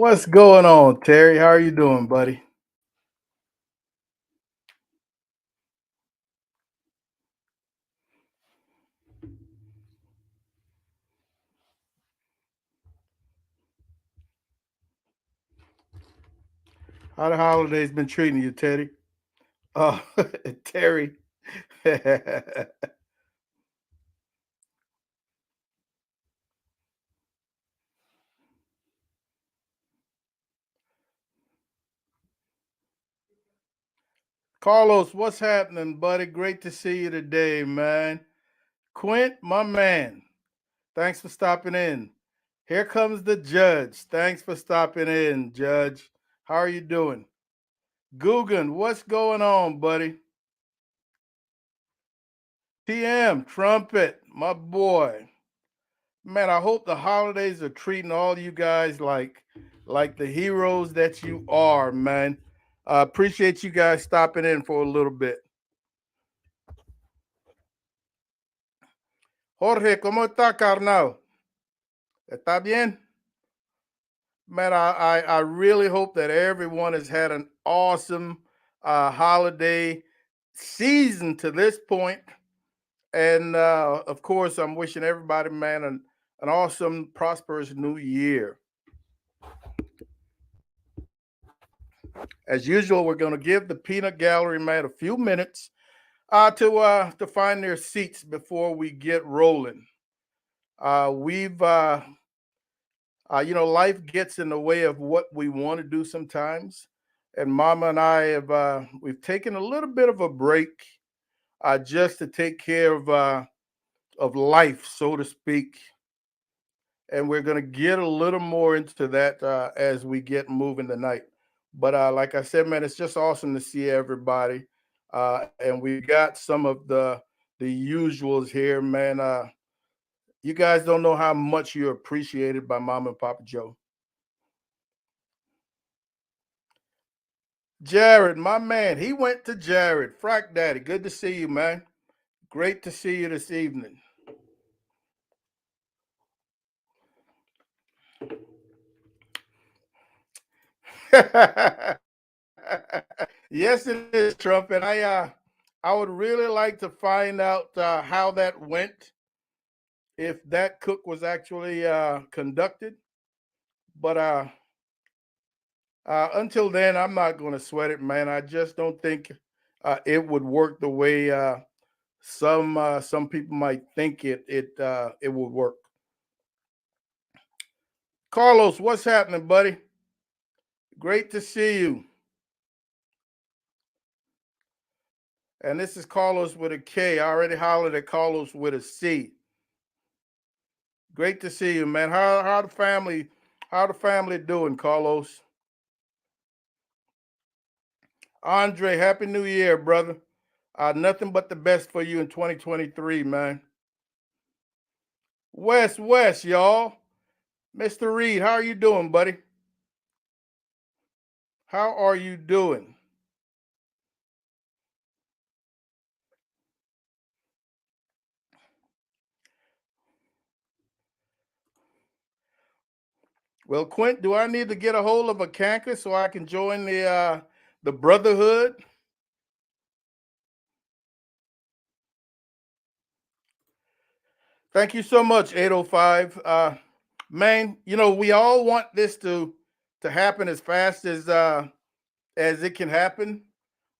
What's going on, Terry? How are you doing, buddy? How the holidays been treating you, Teddy? Oh, Terry. Carlos, what's happening, buddy? Great to see you today, man. Quint, my man. Thanks for stopping in. Here comes the judge. Thanks for stopping in, Judge. How are you doing? Guggen, what's going on, buddy? TM, Trumpet, my boy. Man, I hope the holidays are treating all you guys like the heroes that you are, man. I appreciate you guys stopping in for a little bit. Jorge, ¿cómo está, carnal? ¿Está bien? Man, I really hope that everyone has had an awesome holiday season to this point. And of course, I'm wishing everybody, man, an awesome, prosperous new year. As usual, we're going to give the peanut gallery, man, a few minutes to find their seats before we get rolling. We've life gets in the way of what we want to do sometimes, and Mama and I have we've taken a little bit of a break just to take care of life, so to speak. And we're going to get a little more into that as we get moving tonight. But like I said, man, it's just awesome to see everybody, and we got some of the usuals here, man. You guys don't know how much you're appreciated by Mama and Papa Joe. Jared, my man, he went to Jared. Frack Daddy, good to see you, man. Great to see you this evening. Yes, it is, Trump, and I would really like to find out how that went, if that cook was actually conducted. But until then, I'm not going to sweat it, man. I just don't think it would work the way some people might think it would work. Carlos, what's happening, buddy? Great to see you. And this is Carlos with a K. I already hollered at Carlos with a C. Great to see you, man. How the family doing, Carlos? Andre, happy new year, brother. Nothing but the best for you in 2023, man. West, y'all. Mr. Reed, how are you doing, buddy? How are you doing? Well, Quint, do I need to get a hold of a canker so I can join the brotherhood? Thank you so much, 805. Man, we all want this to happen as fast as it can happen,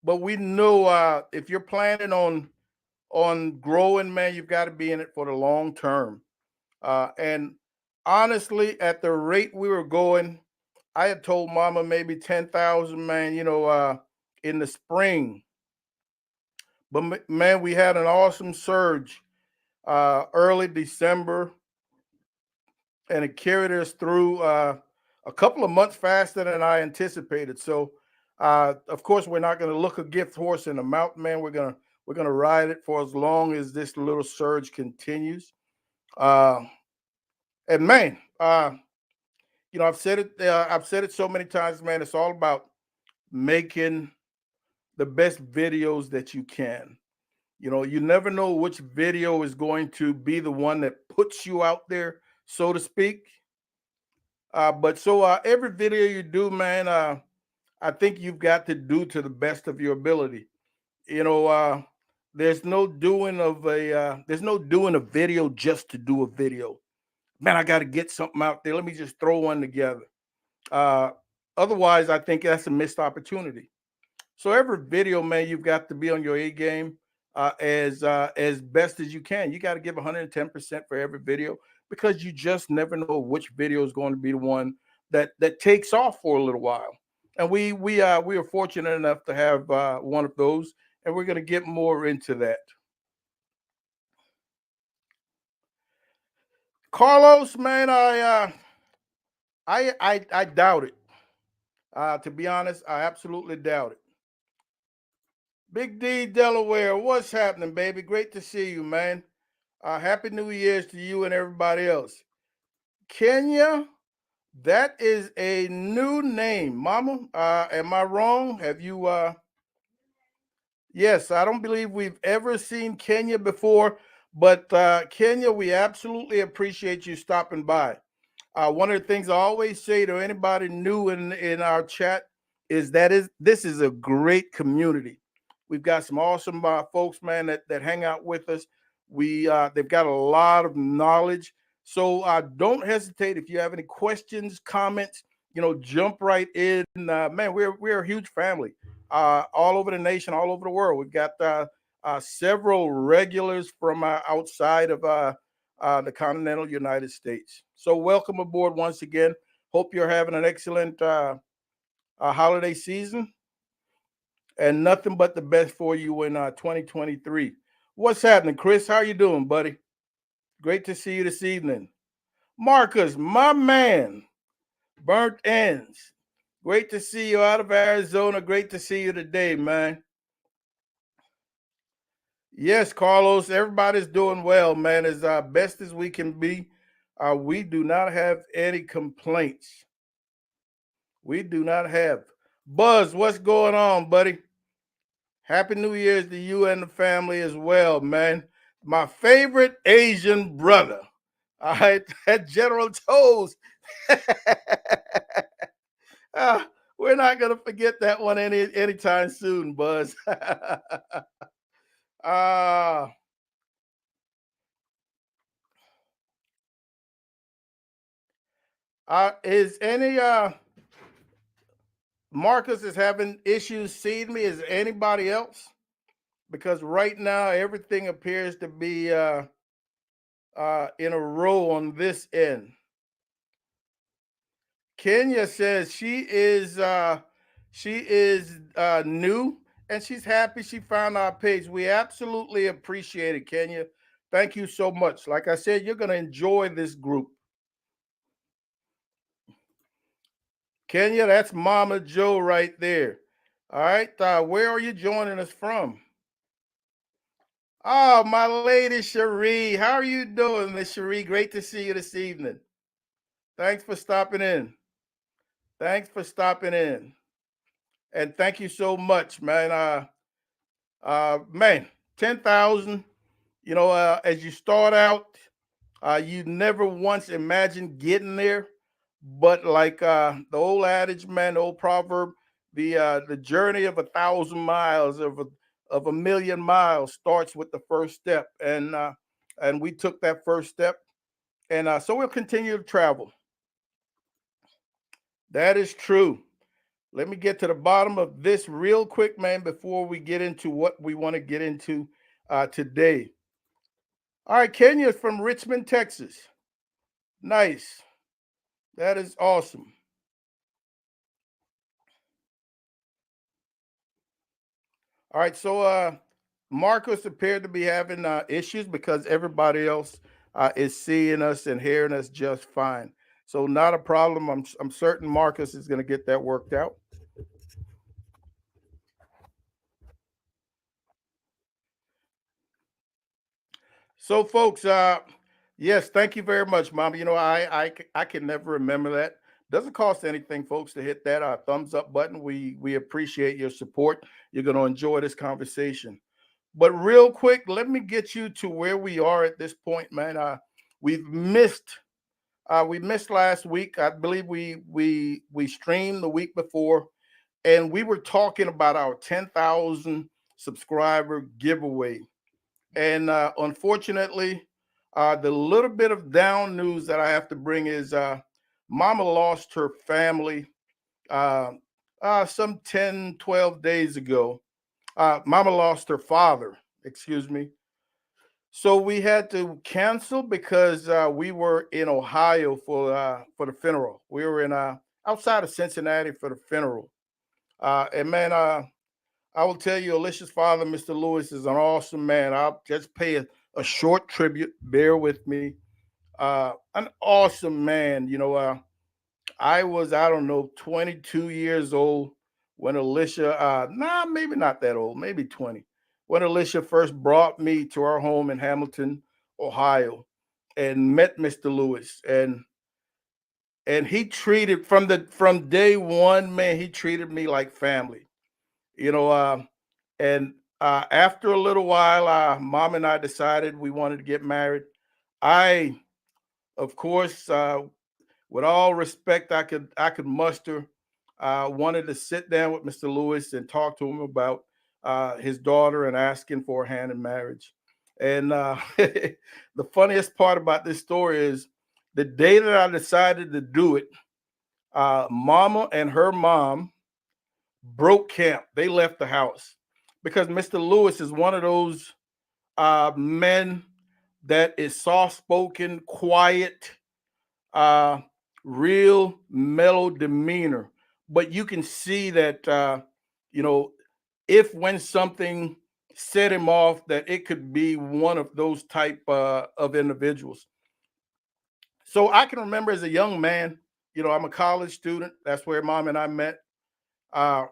but we know if you're planning on growing, man, you've got to be in it for the long term. And honestly, at the rate we were going, I had told Mama maybe 10,000, man. In the spring, but man, we had an awesome surge early December, and it carried us through a couple of months faster than I anticipated. So, of course, we're not going to look a gift horse in the mouth, man. We're gonna ride it for as long as this little surge continues. Uh, and man, I've said it so many times, man. It's all about making the best videos that you can. You never know which video is going to be the one that puts you out there, so to speak. But every video you do, man, I think you've got to do to the best of your ability. You know, there's no doing a video just to do a video. Man, I got to get something out there. Let me just throw one together. Uh, Otherwise, I think that's a missed opportunity. So every video, man, you've got to be on your A game as best as you can. You got to give 110% for every video because you just never know which video is going to be the one that takes off for a little while. And we are fortunate enough to have one of those, and we're going to get more into that. Carlos, man, I doubt it. To be honest, I absolutely doubt it. Big D Delaware, what's happening, baby? Great to see you, man. Happy New Year's to you and everybody else. Kenya, that is a new name, Mama. Am I wrong? Have you? Yes, I don't believe we've ever seen Kenya before, but Kenya, we absolutely appreciate you stopping by. One of the things I always say to anybody new in our chat is this is a great community. We've got some awesome folks, man, that hang out with us. They've got a lot of knowledge, so don't hesitate if you have any questions, comments. Jump right in. Man, we're a huge family, all over the nation, all over the world. We've got several regulars from outside of the continental United States. So welcome aboard once again. Hope you're having an excellent holiday season and nothing but the best for you in 2023. What's happening, Chris? How you doing, buddy? Great to see you this evening. Marcus, my man, burnt ends. Great to see you out of Arizona. Great to see you today, man. Yes, Carlos, everybody's doing well, man. As best as we can be. We do not have any complaints. We do not have. Buzz, what's going on, buddy? Happy New Year's to you and the family as well, man. My favorite Asian brother. All right, that General Toes. Ah, we're not gonna forget that one anytime soon, Buzz. uh is any Marcus is having issues seeing me? Is anybody else? Because right now everything appears to be in a row on this end. Kenya says she is new and she's happy she found our page. We absolutely appreciate it, Kenya. Thank you so much. Like I said, you're going to enjoy this group. Kenya, that's Mama Joe right there. All right, where are you joining us from? Oh, my lady Cherie. How are you doing, Miss Cherie? Great to see you this evening. Thanks for stopping in. Thanks for stopping in. And thank you so much, man. Man, 10,000, as you start out, you never once imagined getting there. But like the old adage, man, the old proverb, the journey of 1,000 miles, of a million miles starts with the first step. And we took that first step. And so we'll continue to travel. That is true. Let me get to the bottom of this real quick, man, before we get into what we want to get into today. All right, Kenya is from Richmond, Texas. Nice. That is awesome. All right, so Marcus appeared to be having issues because everybody else is seeing us and hearing us just fine. So not a problem. I'm certain Marcus is going to get that worked out. So, folks, yes, thank you very much, Mama. I can never remember that. Doesn't cost anything, folks, to hit that thumbs up button. We appreciate your support. You're going to enjoy this conversation. But real quick, let me get you to where we are at this point, man. We've missed We missed last week. I believe we streamed the week before, and we were talking about our 10,000 subscriber giveaway. And unfortunately, the little bit of down news that I have to bring is Mama lost her family uh, some 10, 12 days ago. Mama lost her father, excuse me. So we had to cancel because we were in Ohio for the funeral. We were in outside of Cincinnati for the funeral. And man, I will tell you, Alicia's father, Mr. Lewis, is an awesome man. I'll just pay a short tribute. Bear with me. An awesome man. I was, I don't know, 22 years old when Alicia, nah, maybe not that old, maybe 20, when Alicia first brought me to our home in Hamilton, Ohio, and met Mr. Lewis. And he treated from day one, man, he treated me like family. You know, and after a little while, mom and I decided we wanted to get married. I, of course, with all respect I could muster, wanted to sit down with Mr. Lewis and talk to him about his daughter and asking for a hand in marriage. And the funniest part about this story is the day that I decided to do it, Mama and her mom broke camp. They left the house because Mr. Lewis is one of those men that is soft spoken, quiet, uh, real mellow demeanor. But you can see that, you know, if when something set him off, that it could be one of those type of individuals. So I can remember as a young man, I'm a college student. That's where mom and I met. Uh,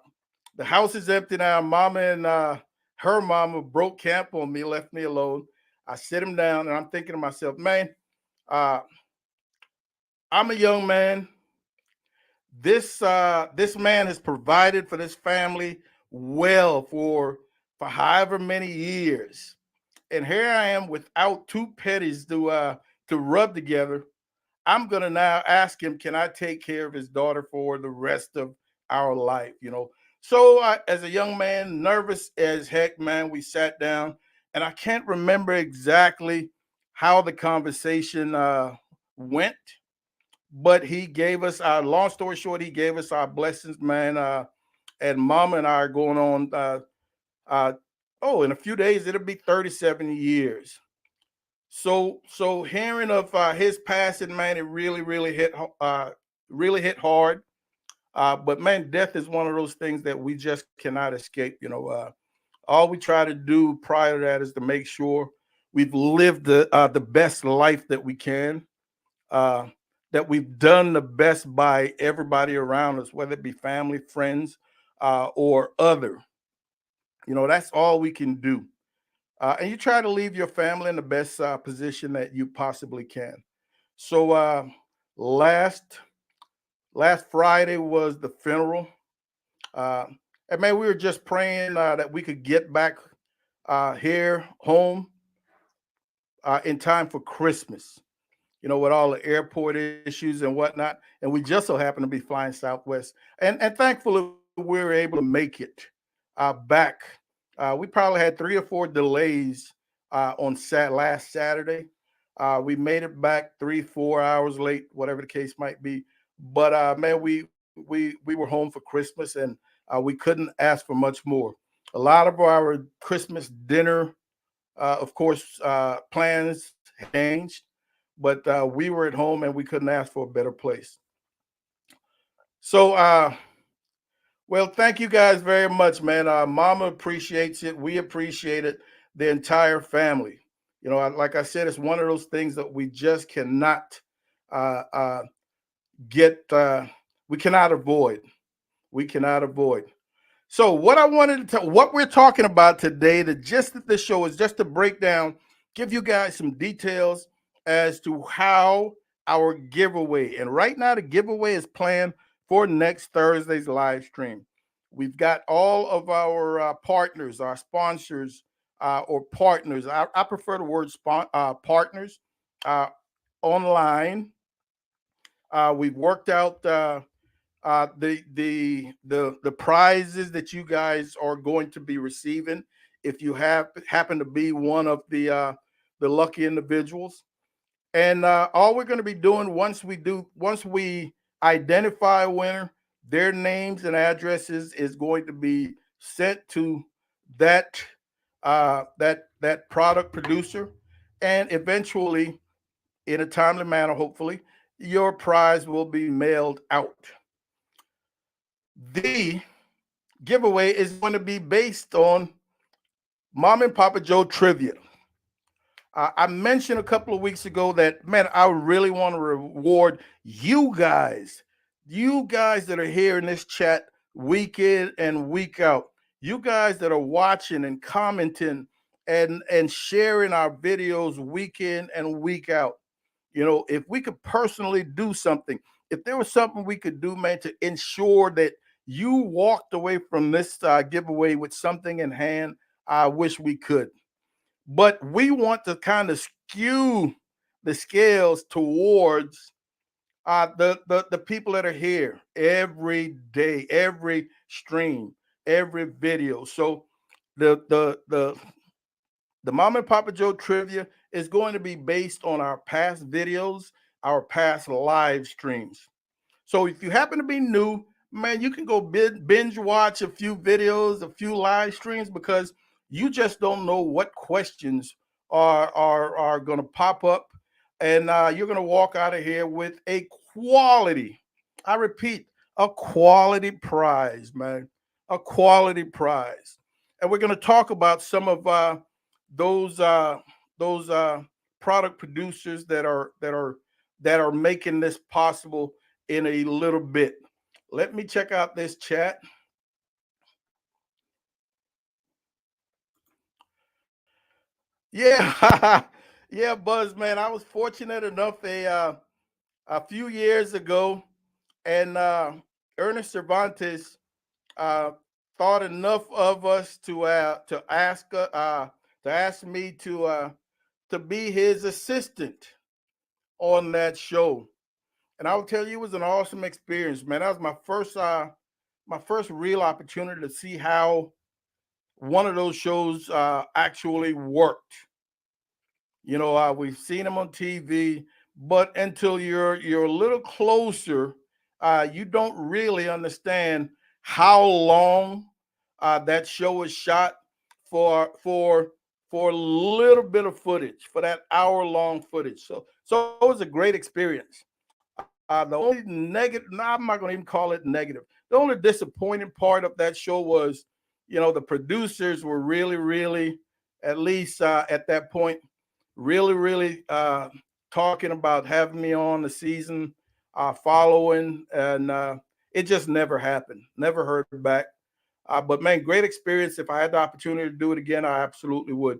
the house is empty now. Mama and her mama broke camp on me, left me alone. I sit him down and I'm thinking to myself, man, uh, I'm a young man. This man has provided for this family well for however many years, and here I am without two pennies to rub together. I'm gonna now ask him, can I take care of his daughter for the rest of our life? So as a young man, nervous as heck, man, we sat down, and I can't remember exactly how the conversation went, but he gave us our long story short, he gave us our blessings, man. And mama and I are going on uh oh, in a few days it'll be 37 years. So hearing of his passing, man, it really hit hard. But man, death is one of those things that we just cannot escape. All we try to do prior to that is to make sure we've lived the best life that we can, uh, that we've done the best by everybody around us, whether it be family, friends, or other. That's all we can do. And you try to leave your family in the best position that you possibly can. So last last Friday was the funeral, uh, and man, we were just praying that we could get back here home in time for Christmas. With all the airport issues and whatnot. And we just so happen to be flying Southwest. And thankfully, we were able to make it back. We probably had 3 or 4 delays on last Saturday. We made it back 3, 4 hours late, whatever the case might be. But man, we were home for Christmas, and we couldn't ask for much more. A lot of our Christmas dinner, of course, plans had changed, but we were at home and we couldn't ask for a better place. So, well, thank you guys very much, man. Mama appreciates it. We appreciate it. The entire family. Like I said, it's one of those things that we just cannot uh, uh, get. We cannot avoid. We cannot avoid. So what we're talking about today, the gist of this show is just to break down, give you guys some details as to how our giveaway, and right now the giveaway is planned for next Thursday's live stream. We've got all of our partners, our sponsors, or partners. I prefer the word partners uh, online. We've worked out the prizes that you guys are going to be receiving if you have happen to be one of the lucky individuals. And all we're going to be doing once we identify a winner, their names and addresses is going to be sent to that that product producer, and eventually, in a timely manner, hopefully, your prize will be mailed out. The giveaway is going to be based on Mom and Papa Joe trivia. I mentioned a couple of weeks ago that, man, I really want to reward you guys that are here in this chat week in and week out, you guys that are watching and commenting and sharing our videos week in and week out. You know, if we could personally do something, if there was something we could do, man, to ensure that you walked away from this giveaway with something in hand, I wish we could. But we want to kind of skew the scales towards the people that are here every day, every stream, every video. So the the Mom and Papa Joe trivia is going to be based on our past videos, our past live streams. So if you happen to be new, man, you can go binge watch a few videos, a few live streams, because you just don't know what questions are going to pop up, and you're going to walk out of here with a quality. I repeat, a quality prize, man, a quality prize. And we're going to talk about some of those uh, those product producers that are making this possible in a little bit. Let me check out this chat. Yeah, yeah, Buzz, man. I was fortunate enough a few years ago, and Ernest Cervantes uh, thought enough of us to ask me to be his assistant on that show. And I will tell you, it was an awesome experience, man. That was my first real opportunity to see how one of those shows actually worked. You know, we've seen them on TV, but until you're a little closer, you don't really understand how long that show is shot for a little bit of footage, for that hour long footage. So it was a great experience. The only negative, no, I'm not going to even call it negative. The only disappointing part of that show was, you know, the producers were really, at least at that point, really talking about having me on the season following, and it just never happened. Never heard back. But man, great experience. If I had the opportunity to do it again, I absolutely would.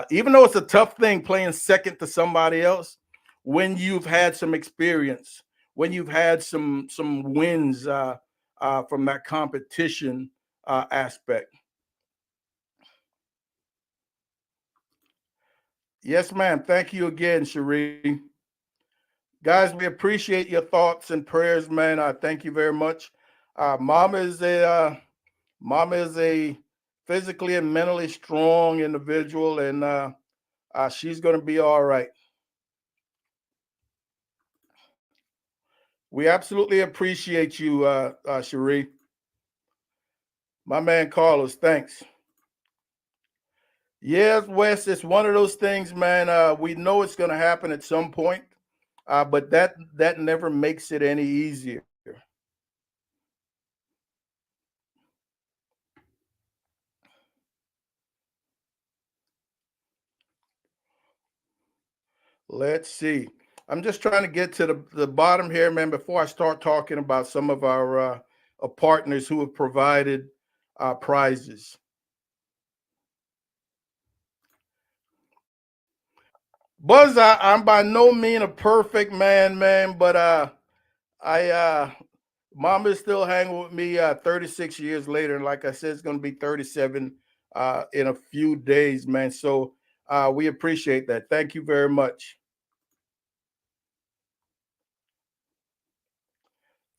Even though it's a tough thing playing second to somebody else, when you've had some experience, when you've had some wins from that competition aspect. Yes, ma'am. Thank you again, Cherie. Guys, we appreciate your thoughts and prayers, man. I thank you very much. Mama is a physically and mentally strong individual, and she's going to be all right. We absolutely appreciate you, Cherie. My man Carlos, thanks. Yes, Wes, it's one of those things, man. We know it's going to happen at some point, but that never makes it any easier. Let's see. I'm just trying to get to the bottom here, man, before I start talking about some of our partners who have provided prizes. Buzz, I'm by no means a perfect man, man, but I Mama is still hanging with me 36 years later, and like I said, it's going to be 37 in a few days, man. So we appreciate that. Thank you very much.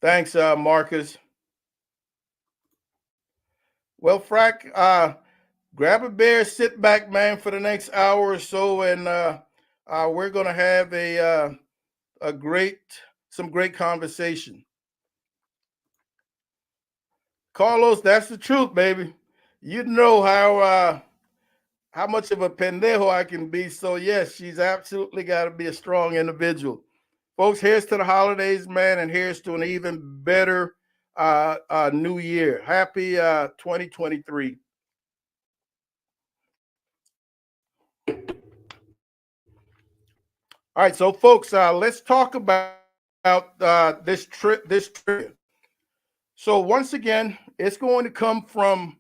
Thanks, Marcus. Well, Frack, grab a beer, sit back, man, for the next hour or so, and we're gonna have a great, some great conversation. Carlos, that's the truth, baby. You know how much of a pendejo I can be. So yes, she's absolutely got to be a strong individual. Folks, here's to the holidays, man, and here's to an even better new year. Happy 2023. All right, so folks, let's talk about this trivia. So once again, it's going to come from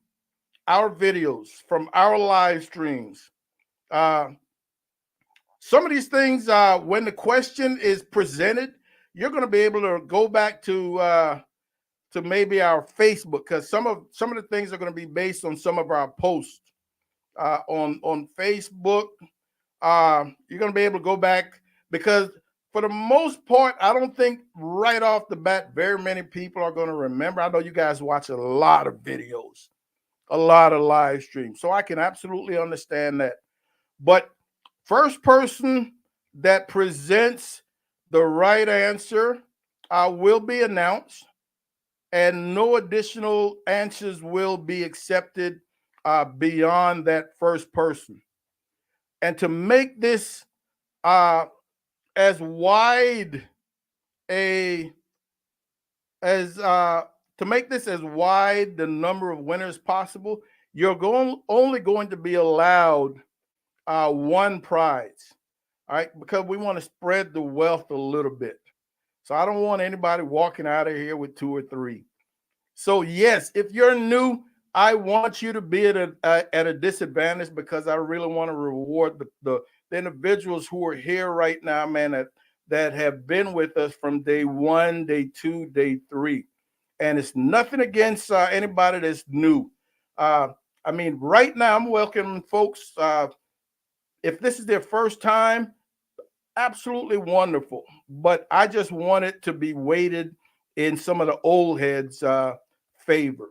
our videos, from our live streams. Uh, some of these things, when the question is presented, you're going to be able to go back to maybe our Facebook, because some of the things are going to be based on some of our posts on Facebook. You're going to be able to go back, because for the most part, I don't think right off the bat very many people are going to remember. I know you guys watch a lot of videos, a lot of live streams, so I can absolutely understand that. But first person that presents the right answer will be announced, and no additional answers will be accepted beyond that first person. And to make this uh, as wide a as to make this as wide the number of winners possible, you're going only going to be allowed one prize. All right, because we want to spread the wealth a little bit. So I don't want anybody walking out of here with two or three. So yes, if you're new, I want you to be at a disadvantage, because I really want to reward the individuals who are here right now, man, that have been with us from day one, day two, day three. And it's nothing against anybody that's new. Uh, I mean, right now I'm welcoming folks. If this is their first time, absolutely wonderful. But I just want it to be weighted in some of the old heads' favor.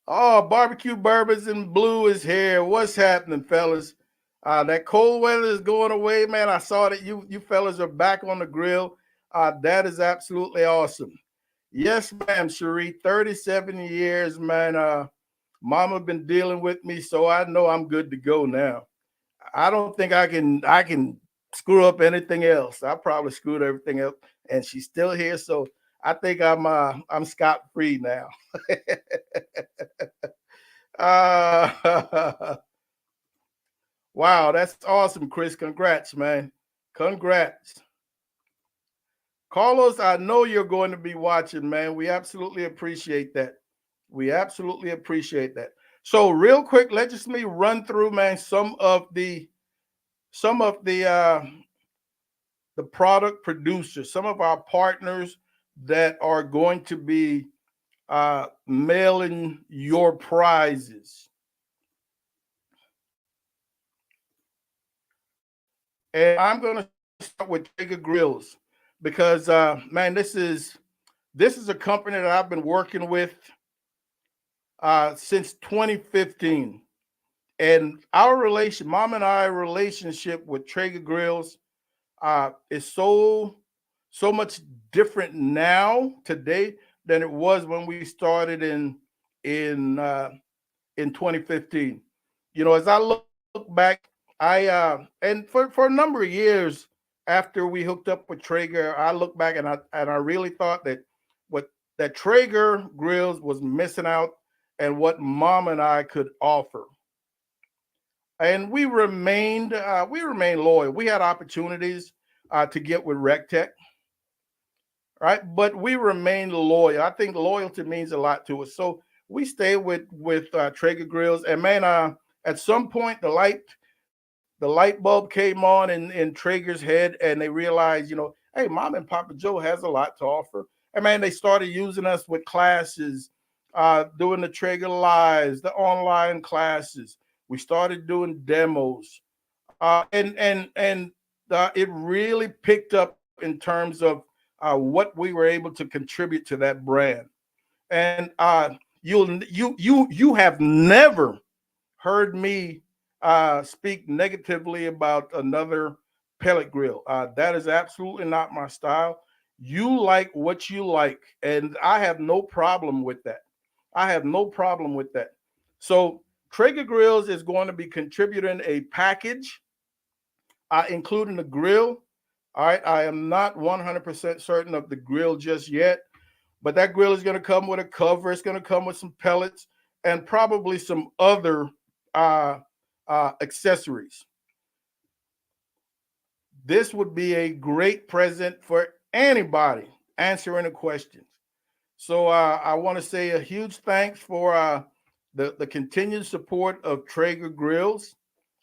Oh, barbecue bourbons and blue is here. What's happening, fellas? That cold weather is going away, man. I saw that you fellas are back on the grill. That is absolutely awesome. Yes, ma'am, Cherie. 37 years, man. Mama been dealing with me, so I know I'm good to go now. I don't think I can screw up anything else. I probably screwed everything up, and she's still here, so I think I'm scot free now. uh, wow, that's awesome, Chris. Congrats, man. Congrats. Carlos, I know you're going to be watching, man. We absolutely appreciate that. We absolutely appreciate that. So, real quick, let just me run through, man, some of the product producers, some of our partners that are going to be mailing your prizes. And I'm going to start with Traeger Grills, because, man, this is a company that I've been working with since 2015. And our mom and I relationship with Traeger Grills is so much different now today than it was when we started in uh, in 2015. You know, as I look back, and for a number of years after we hooked up with Traeger, I look back and I really thought that what that Traeger grills was missing out, and what mom and I could offer. And we remained loyal. We had opportunities to get with RecTech, right? But we remained loyal. I think loyalty means a lot to us. So we stayed with Traeger grills, and man, at some point the light bulb came on in Traeger's head, and they realized, hey, Mom and Papa Joe has a lot to offer. And man, they started using us with classes, doing the Traeger lives, the online classes. We started doing demos, and it really picked up in terms of what we were able to contribute to that brand. And you have never heard me speak negatively about another pellet grill. That is absolutely not my style. You like what you like, and I have no problem with that. I have no problem with that. So Traeger Grills is going to be contributing a package, including the grill. All right, I am not 100% certain of the grill just yet, but that grill is going to come with a cover. It's going to come with some pellets and probably some other uh, accessories. This would be a great present for anybody answering the questions. So I want to say a huge thanks for the continued support of Traeger Grills,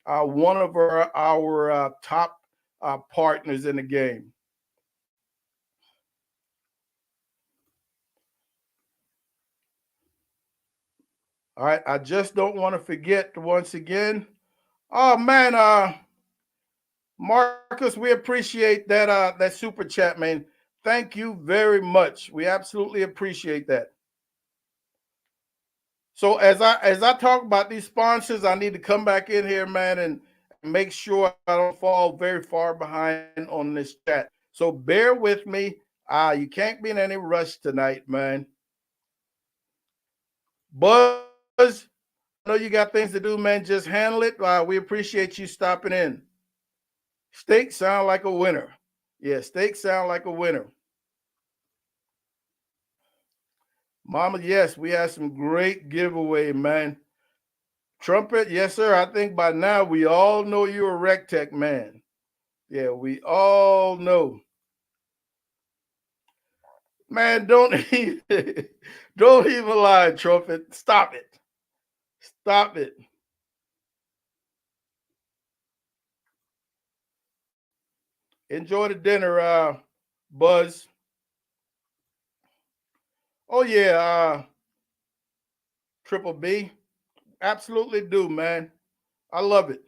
one of our top partners in the game. All right, I just don't want to forget once again. Oh man, Marcus, we appreciate that super chat, man. Thank you very much. We absolutely appreciate that. So as I talk about these sponsors, I need to come back in here, man, and make sure I don't fall very far behind on this chat. So bear with me. You can't be in any rush tonight, man. Buzz, I know you got things to do, man. Just handle it. We appreciate you stopping in. Steak sound like a winner. Yeah, steak sound like a winner. Mama, yes, we had some great giveaway, man. Trumpet, yes, sir. I think by now we all know you're a Rectech man. Yeah, we all know. Man, don't even, don't even lie, Trumpet. Stop it. Stop it. Enjoy the dinner, Buzz. Oh yeah, Triple B. Absolutely do, man. I love it.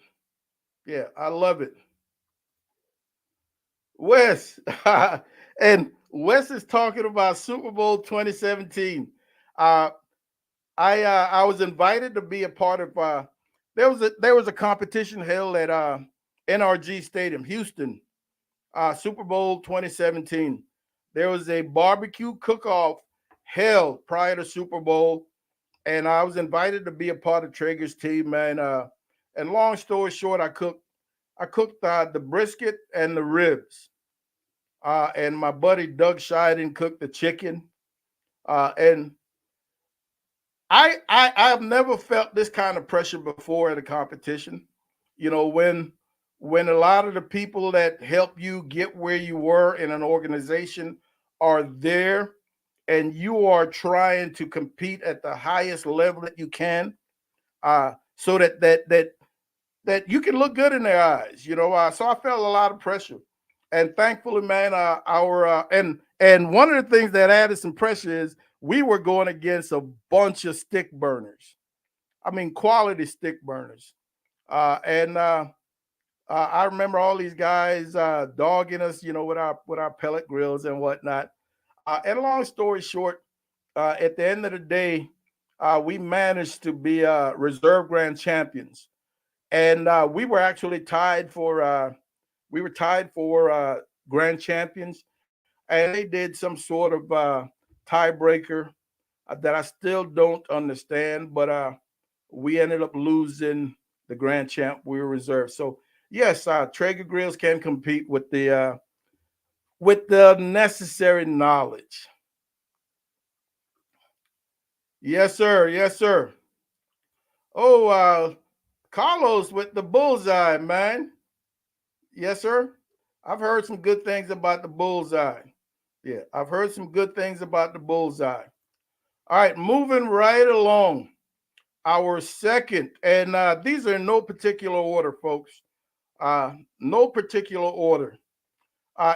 Yeah, I love it. Wes. And Wes is talking about Super Bowl 2017. Uh, I was invited to be a part of there was a competition held at NRG Stadium, Houston, Super Bowl 2017. There was a barbecue cook-off held prior to Super Bowl, and I was invited to be a part of Traeger's team, man. And long story short, I cooked the brisket and the ribs, and my buddy Doug Scheiden cooked the chicken, and I've never felt this kind of pressure before at a competition. You know, when a lot of the people that help you get where you were in an organization are there and you are trying to compete at the highest level that you can, so that you can look good in their eyes, you know. So I felt a lot of pressure, and thankfully, man, our and one of the things that added some pressure is we were going against a bunch of stick burners. I mean, quality stick burners, and I remember all these guys dogging us, you know, with our pellet grills and whatnot. And long story short, at the end of the day, we managed to be reserve grand champions, and we were tied for grand champions, and they did some sort of tiebreaker that I still don't understand, but we ended up losing the grand champ. We were reserved. So yes, Traeger grills can compete with the necessary knowledge. Yes, sir. Yes, sir. Oh, Carlos with the bullseye, man. Yes, sir. I've heard some good things about the bullseye. Yeah, I've heard some good things about the bullseye. All right, moving right along. Our second, and these are in no particular order, folks. No particular order.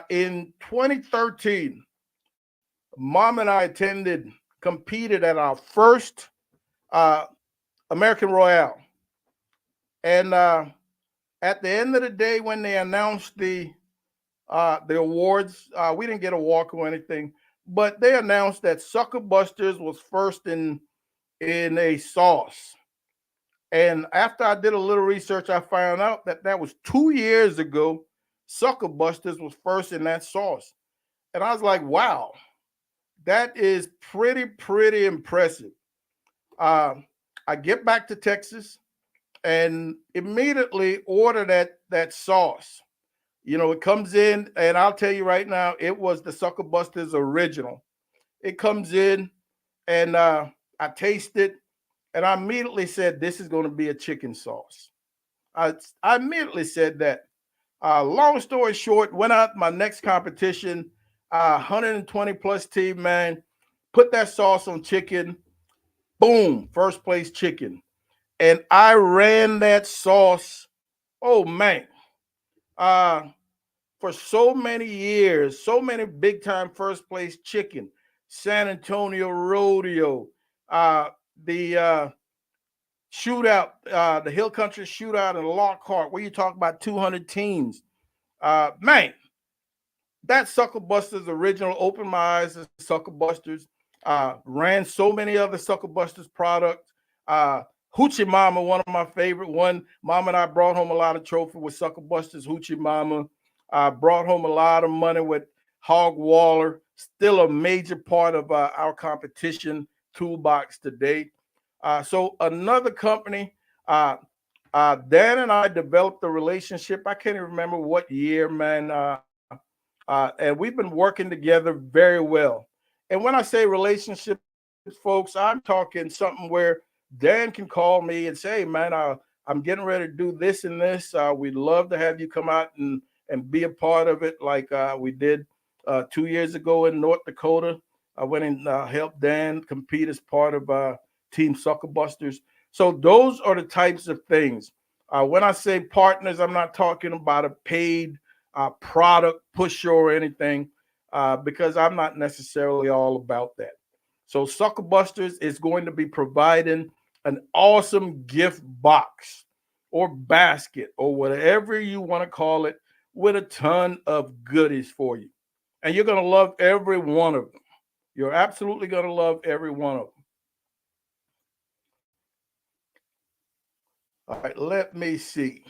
In 2013, Mom and I competed at our first uh, American Royale, and At the end of the day, when they announced the awards, we didn't get a walk or anything, but they announced that Sucker Busters was first in a sauce. And after I did a little research, I found out that that was 2 years ago. Sucker Busters was first in that sauce, and I was like, wow, that is pretty impressive. Uh, I get back to Texas and immediately order that sauce. You know, it comes in, and I'll tell you right now, it was the Sucker Busters original. It comes in, and I taste it, and I immediately said, "This is going to be a chicken sauce." I immediately said that. Long story short, went out my next competition, 120 plus team, man. Put that sauce on chicken, boom, first place chicken. And I ran that sauce, oh man, uh, for so many years, so many big time first place chicken, San Antonio Rodeo, uh, the shootout, the Hill Country shootout in Lockhart, where you talk about 200 teams. Man, that Sucker Busters original opened my eyes to Sucker Busters. Ran so many other Sucker Busters products. Hoochie Mama, one of my favorite. One, Mom and I brought home a lot of trophy with Sucker Busters Hoochie Mama. Brought home a lot of money with Hog Waller. Still a major part of our competition toolbox today. So another company, Dan and I developed a relationship. I can't even remember what year, man. And we've been working together very well. And when I say relationships, folks, I'm talking something where Dan can call me and say, "Hey, man, I'm getting ready to do this and this. We'd love to have you come out and be a part of it, like we did 2 years ago in North Dakota. I went and helped Dan compete as part of Team Sucker Busters. So those are the types of things. When I say partners, I'm not talking about a paid product pusher or anything, because I'm not necessarily all about that. So Sucker Busters is going to be providing an awesome gift box or basket or whatever you want to call it with a ton of goodies for you. And you're going to love every one of them. You're absolutely going to love every one of them. All right, let me see.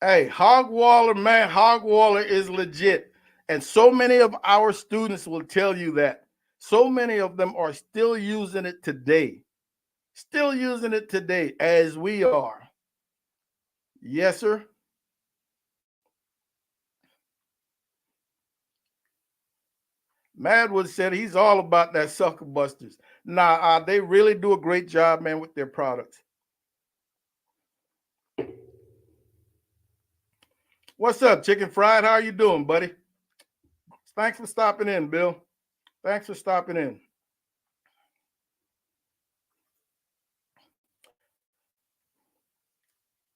Hey, Hogwaller, man, Hogwaller is legit. And so many of our students will tell you that. So many of them are still using it today. Still using it today as we are. Yes, sir. Madwood said he's all about that Sucker Busters. Nah, they really do a great job, man, with their products. What's up, Chicken Fried? How are you doing, buddy? Thanks for stopping in, Bill. Thanks for stopping in.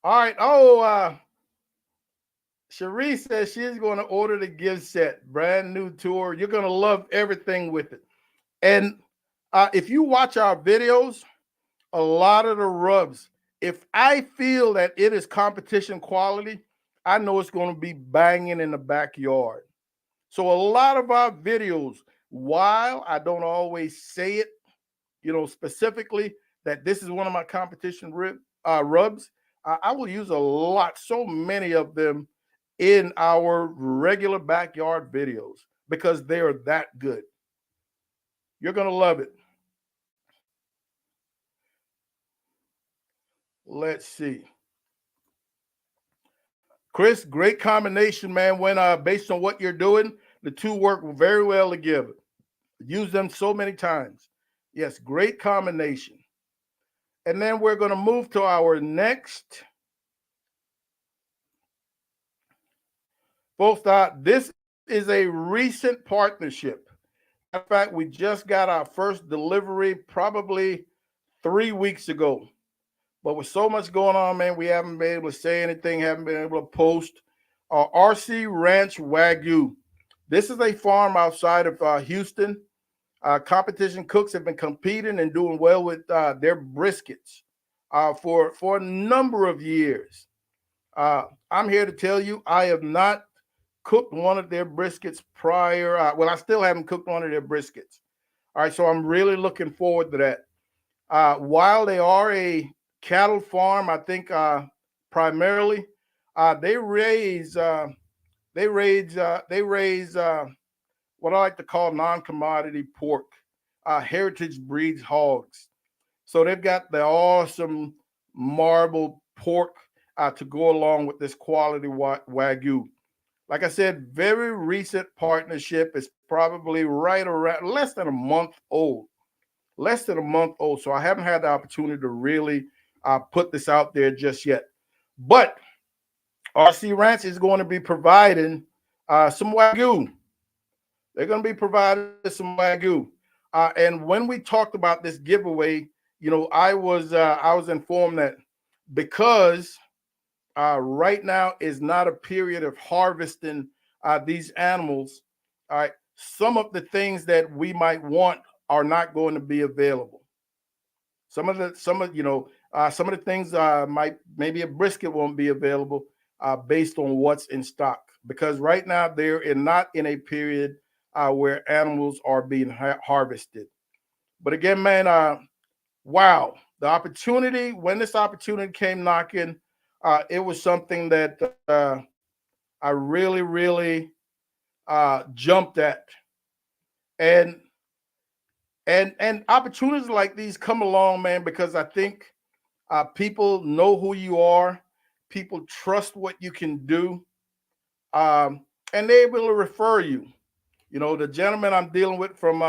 All right. Oh, Cherie says she's going to order the gift set, brand new tour. You're going to love everything with it. And if you watch our videos, a lot of the rubs, if I feel that it is competition quality, I know it's going to be banging in the backyard. So a lot of our videos, while I don't always say it, specifically that this is one of my competition rubs, I will use a lot, so many of them in our regular backyard videos because they are that good. You're going to love it. Let's see. Chris, great combination, man. When based on what you're doing, the two work very well together. Use them so many times. Yes, great combination. And then we're going to move to our next. Folks, this is a recent partnership. In fact, we just got our first delivery probably 3 weeks ago. But with so much going on, man, we haven't been able to say anything, haven't been able to post. RC Ranch Wagyu. This is a farm outside of Houston. Competition cooks have been competing and doing well with their briskets. for a number of years. I'm here to tell you, I have not cooked one of their briskets prior. Well, I still haven't cooked one of their briskets. All right, so I'm really looking forward to that. While they are a cattle farm, I think primarily they raise what I like to call non-commodity pork, heritage breeds hogs. So they've got the awesome marbled pork to go along with this quality wagyu. Like I said, very recent partnership is probably right around less than a month old. Less than a month old. So I haven't had the opportunity to really put this out there just yet. But RC Ranch is going to be providing some wagyu. They're going to be providing some wagyu. And when we talked about this giveaway, I was informed that because right now is not a period of harvesting these animals. All right, some of the things that we might want are not going to be available. Some of the things might maybe a brisket won't be available based on what's in stock because right now they're not in a period where animals are being harvested. But again, man, wow, the opportunity when this opportunity came knocking, it was something that I really, really jumped at, and and opportunities like these come along, man, because I think people know who you are, people trust what you can do, and they're able to refer you. You know, the gentleman I'm dealing with from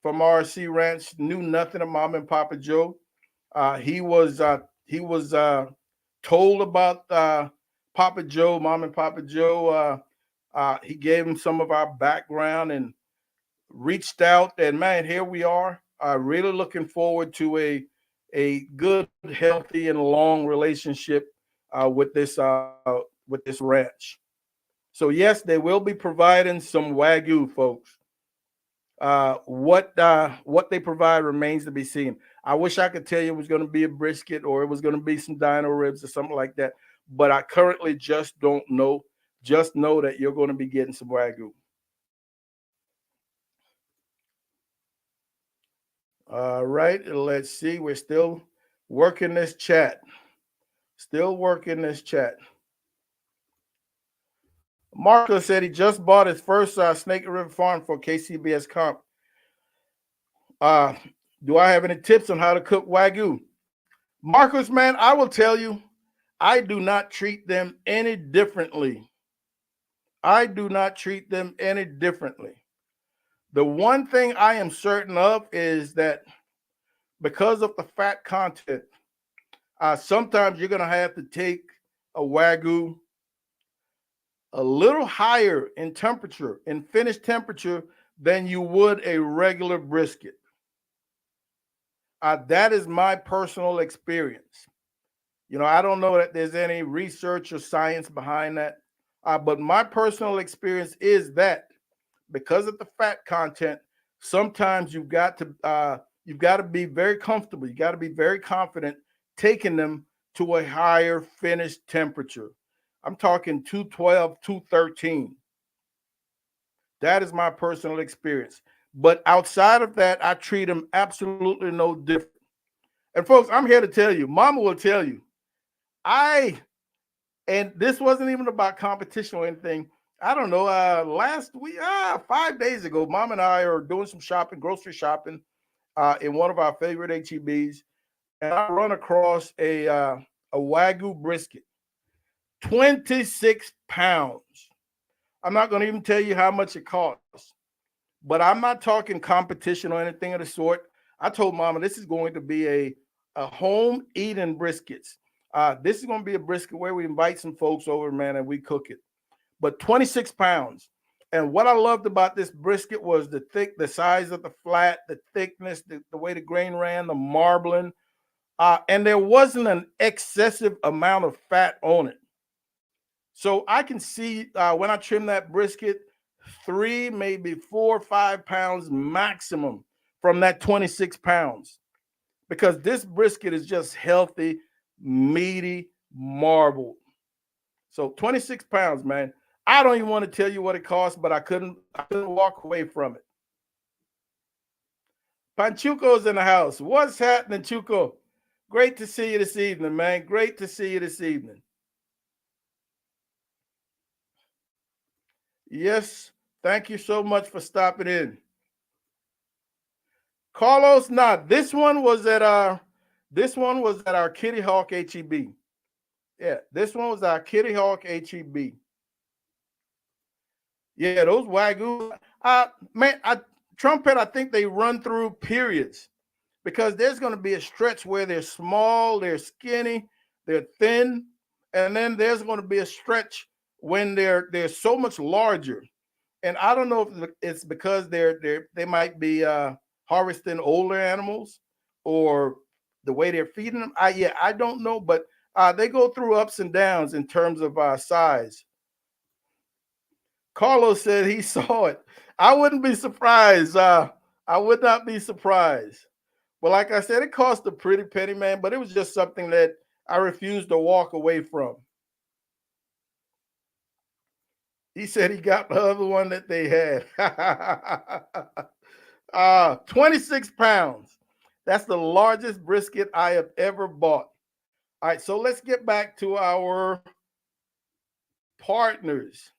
RC Ranch knew nothing of Mom and Papa Joe. He was told about Papa Joe, Mom and Papa Joe. He gave him some of our background and reached out, and man, here we are. Really looking forward to a good, healthy, and long relationship with this ranch. So yes, they will be providing some wagyu, folks. What they provide remains to be seen. I wish I could tell you it was going to be a brisket or it was going to be some dino ribs or something like that, but I currently just don't know. Just know that you're going to be getting some wagyu. All right, let's see. We're still working this chat. Still working this chat. Marco said he just bought his first Snake River Farm for KCBS Comp. Uh, do I have any tips on how to cook Wagyu? Marcos, man, I will tell you, I do not treat them any differently. I do not treat them any differently. The one thing I am certain of is that because of the fat content, sometimes you're going to have to take a Wagyu a little higher in temperature, in finished temperature, than you would a regular brisket. That is my personal experience. You know, I don't know that there's any research or science behind that, but my personal experience is that because of the fat content, sometimes you've got to be very comfortable. You got to be very confident taking them to a higher finished temperature. I'm talking 212, 213. That is my personal experience. But outside of that, I treat them absolutely no different. And folks, I'm here to tell you, Mama will tell you, and this wasn't even about competition or anything. I don't know. Last week, 5 days ago, Mom and I are doing some shopping, grocery shopping, in one of our favorite HEBs, and I run across a Wagyu brisket, 26 pounds. I'm not going to even tell you how much it costs, but I'm not talking competition or anything of the sort. I told Mama this is going to be a home eating briskets. This is going to be a brisket where we invite some folks over, man, and we cook it. But 26 pounds. And what I loved about this brisket was the size of the flat, the thickness, the way the grain ran, the marbling, and there wasn't an excessive amount of fat on it. So I can see when I trim that brisket, 3, maybe 4 or 5 pounds maximum from that 26 pounds. because this brisket is just healthy, meaty, marbled. So 26 pounds, man. I don't even want to tell you what it costs, but I couldn't walk away from it. Panchuco's in the house. What's happening, Chuco? Great to see you this evening, man. Great to see you this evening. Yes, thank you so much for stopping in. Carlos, nah, this one was at our Kitty Hawk HEB. Yeah, this one was our Kitty Hawk HEB. Yeah, those Wagyu. Man, trumpet, I think they run through periods because there's going to be a stretch where they're small, they're skinny, they're thin, and then there's going to be a stretch when they're so much larger. And I don't know if it's because they might be harvesting older animals or the way they're feeding them. I don't know, but they go through ups and downs in terms of size. Carlos said he saw it. I wouldn't be surprised. I would not be surprised. But like I said, it cost a pretty penny, man. But it was just something that I refused to walk away from. He said he got the other one that they had. 26 pounds. That's the largest brisket I have ever bought. All right, so let's get back to our partners.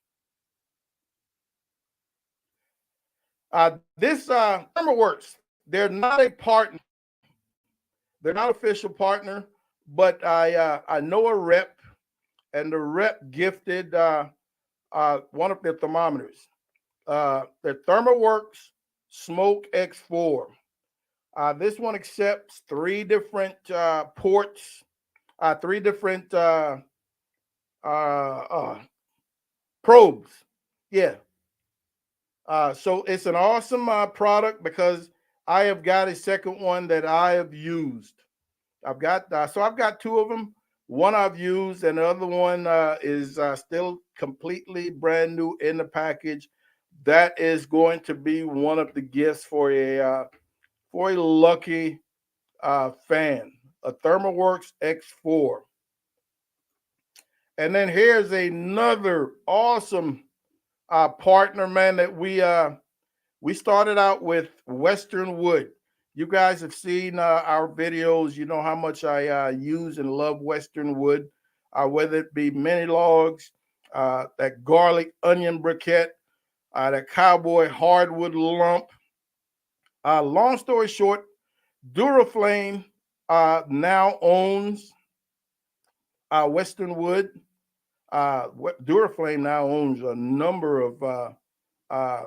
This works. They're not a partner. They're not official partner, but I know a rep, and the rep gifted one of their thermometers. Their ThermoWorks Smoke X4. This one accepts three different ports, three different probes. Yeah. So it's an awesome product because I have got a second one that I have used. I've got two of them. One I've used, and the other one is still completely brand new in the package. That is going to be one of the gifts for a lucky fan, a ThermoWorks X4. And then here's another awesome partner, man, that we started out with Western Wood. You guys have seen our videos. You know how much I use and love Western Wood, whether it be mini logs, that garlic onion briquette, that cowboy hardwood lump. Long story short, Duraflame now owns Western Wood. Duraflame now owns a number of uh,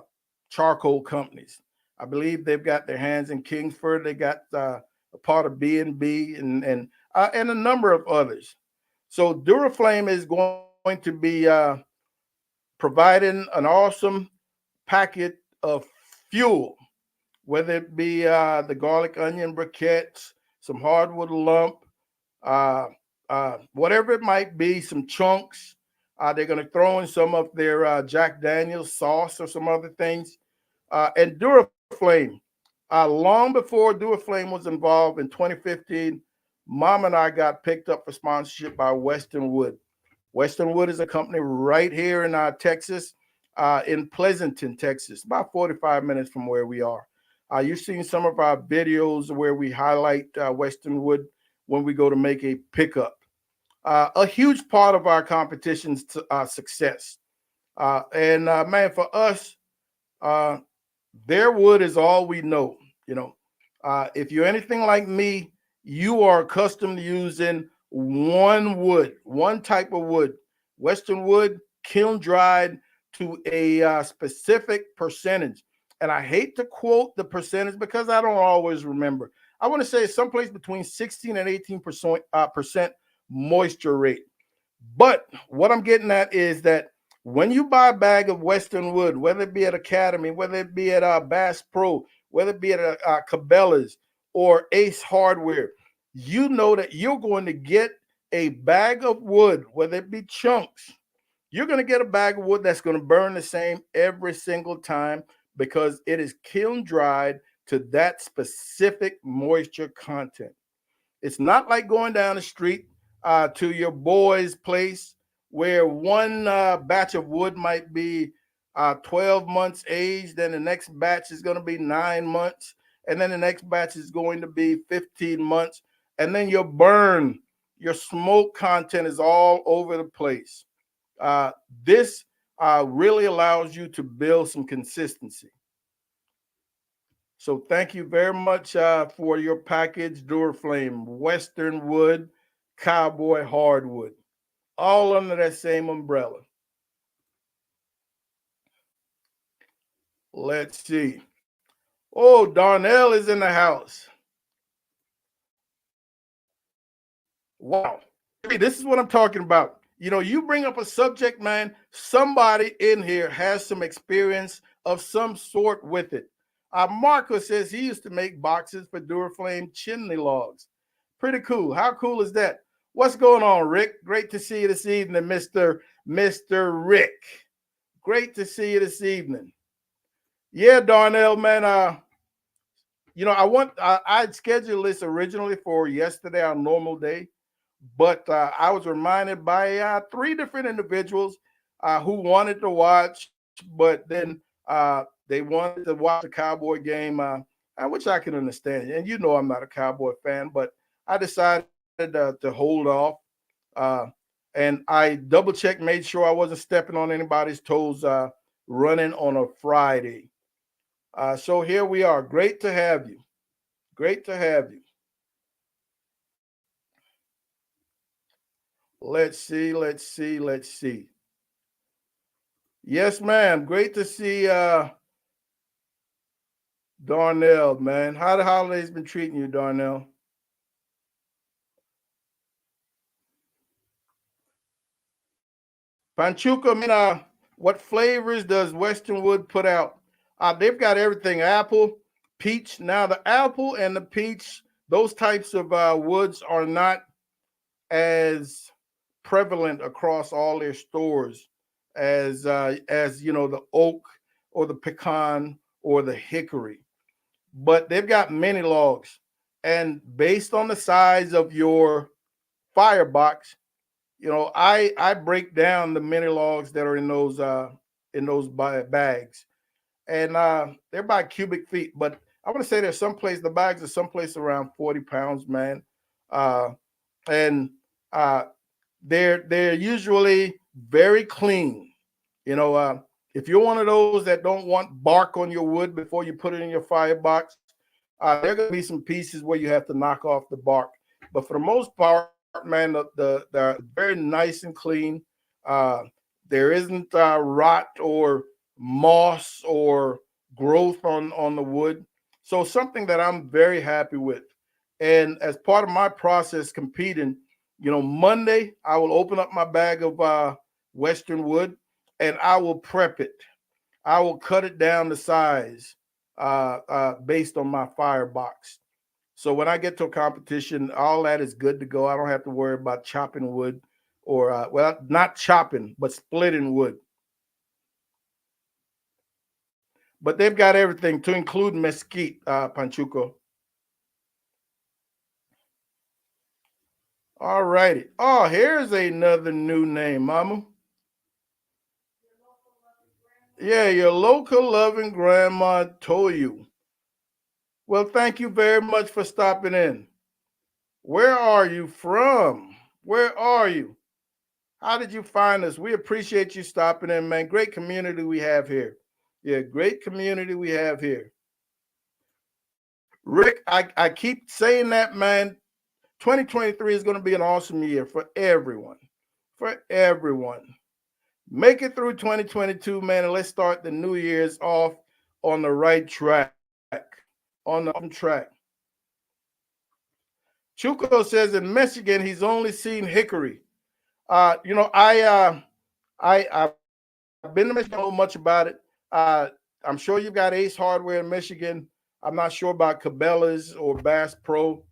charcoal companies. I believe they've got their hands in Kingsford. They got a part of B&B and a number of others. So Duraflame is going to be providing an awesome packet of fuel, whether it be the garlic onion briquettes, some hardwood lump, uh, whatever it might be, some chunks. They're going to throw in some of their Jack Daniels sauce or some other things. And Duraflame, long before Duraflame was involved in 2015, Mom and I got picked up for sponsorship by Western Wood. Western Wood is a company right here in Texas, in Pleasanton, Texas, about 45 minutes from where we are. You've seen some of our videos where we highlight Western Wood when we go to make a pickup. A huge part of our competition's success. And man, for us, uh, their wood is all we know. You know, if you're anything like me, you are accustomed to using one wood, one type of wood. Western wood, kiln dried to a specific percentage. And I hate to quote the percentage because I don't always remember. I want to say it's someplace between 16 and 18% percent moisture rate. But what I'm getting at is that when you buy a bag of Western Wood, whether it be at Academy, whether it be at Bass Pro, whether it be at Cabela's or Ace Hardware, you know that you're going to get a bag of wood, whether it be chunks. You're going to get a bag of wood that's going to burn the same every single time because it is kiln dried to that specific moisture content. It's not like going down the street to your boy's place where one batch of wood might be 12 months aged, then the next batch is going to be 9 months, and then the next batch is going to be 15 months, and then your burn, your smoke content is all over the place. Uh, this really allows you to build some consistency. So thank you very much for your package, Duraflame, Western Wood, Cowboy Hardwood, all under that same umbrella. Let's see. Oh, Darnell is in the house. Wow. This is what I'm talking about. You know, you bring up a subject, man, somebody in here has some experience of some sort with it. Marco says he used to make boxes for Duraflame chimney logs. Pretty cool. How cool is that? What's going on, Rick? Great to see you this evening, Mr. Rick. Great to see you this evening. Yeah, Darnell, man. You know, I'd scheduled this originally for yesterday, our normal day, but I was reminded by three different individuals who wanted to watch, but then they wanted to watch the Cowboy game, which I can understand. And you know, I'm not a Cowboy fan, but I decided to hold off. Uh, and I double checked, made sure I wasn't stepping on anybody's toes running on a Friday. So here we are. Great to have you. Great to have you. Let's see, let's see, let's see. Yes, ma'am. Great to see Darnell, man. How the holidays been treating you, Darnell? Panchuca, I mean, what flavors does Western Wood put out? They've got everything: apple, peach. Now, the apple and the peach, those types of woods are not as prevalent across all their stores as you know, the oak or the pecan or the hickory. But they've got many logs, and based on the size of your firebox, you know, I break down the mini logs that are in those bags, and they're by cubic feet. But I want to say there's some place the bags are someplace around 40 pounds, man, uh, and uh, they're usually very clean. You know, if you're one of those that don't want bark on your wood before you put it in your firebox, there are going to be some pieces where you have to knock off the bark. But for the most part, man, they're very nice and clean. Uh, there isn't rot or moss or growth on the wood. So something that I'm very happy with. And as part of my process competing, you know, Monday I will open up my bag of Western Wood and I will prep it. I will cut it down to size based on my firebox. So when I get to a competition, all that is good to go. I don't have to worry about chopping wood or, well, not chopping, but splitting wood. But they've got everything to include mesquite, Panchuco. All righty. Oh, here's another new name, Mama. Yeah, your local loving grandma told you. Well, thank you very much for stopping in. Where are you from? Where are you? How did you find us? We appreciate you stopping in, man. Great community we have here. Yeah, great community we have here. Rick, I keep saying that, man. 2023 is going to be an awesome year for everyone. For everyone. Make it through 2022, man, and let's start the New Year's off on the right track. On the track. Chuco says in Michigan he's only seen hickory. You know, I've been to Michigan, don't know much about it. I'm sure you've got Ace Hardware in Michigan. I'm not sure about Cabela's or Bass Pro,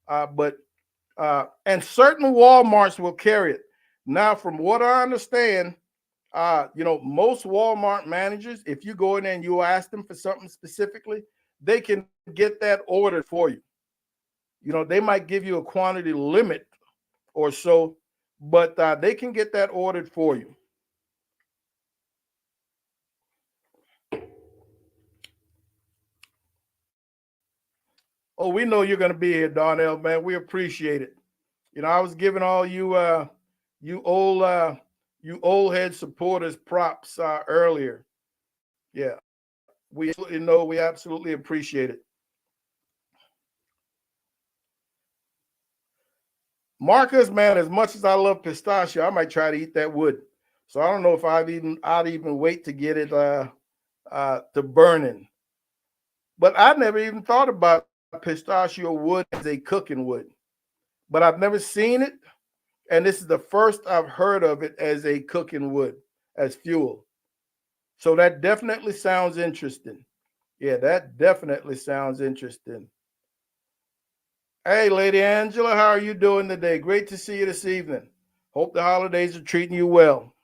but and certain Walmarts will carry it. Now, from what I understand, you know, most Walmart managers, if you go in there and you ask them for something specifically, they can get that ordered for you. You know, they might give you a quantity limit or so, but they can get that ordered for you. Oh, we know you're going to be here, Darnell, man. We appreciate it. You know, I was giving all you you old you old head supporters props earlier. Yeah, we absolutely know. We absolutely appreciate it. Marcus, man, as much as I love pistachio, I might try to eat that wood. So I don't know if I'd even wait to get it to burning. But I never even thought about pistachio wood as a cooking wood. But I've never seen it, and this is the first I've heard of it as a cooking wood, as fuel. So that definitely sounds interesting. Yeah, that definitely sounds interesting. Hey, Lady Angela, how are you doing today? Great to see you this evening. Hope the holidays are treating you well.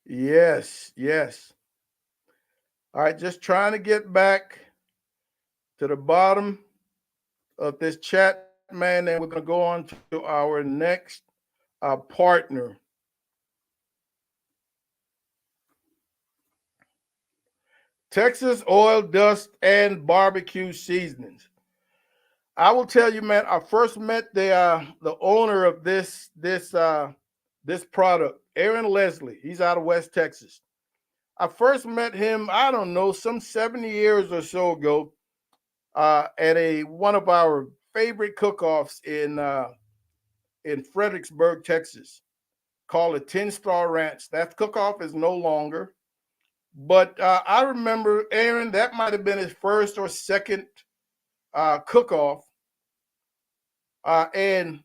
Yes, yes. All right, just trying to get back to the bottom of this chat, man, and we're going to go on to our next partner. Texas oil dust and barbecue seasonings. I will tell you, man. I first met the owner of this product, Aaron Leslie. He's out of West Texas. I first met him, I don't know, some 70 years or so ago, at a one of our favorite cook-offs in Fredericksburg, Texas, called a 10-Star Ranch. That cook-off is no longer, but I remember Aaron. That might have been his first or second cook-off, and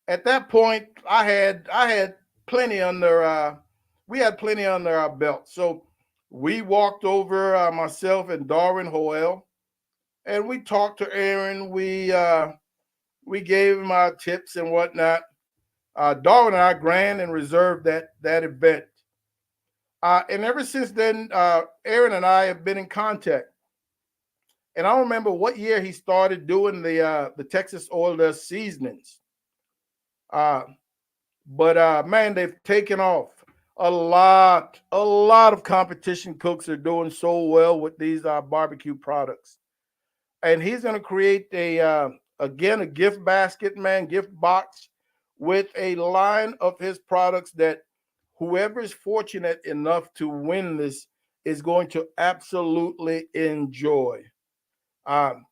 at that point, I had plenty under. We had plenty under our belt, so we walked over, myself and Darwin Hoel, and we talked to Aaron. We gave him our tips and whatnot. Darwin and I grand and reserved that event, and ever since then, Aaron and I have been in contact. And I don't remember what year he started doing the Texas oil dust seasonings. Uh, but man, they've taken off. A lot of competition cooks are doing so well with these barbecue products. And he's going to create again a gift basket, man, gift box with a line of his products that whoever is fortunate enough to win this is going to absolutely enjoy. Um,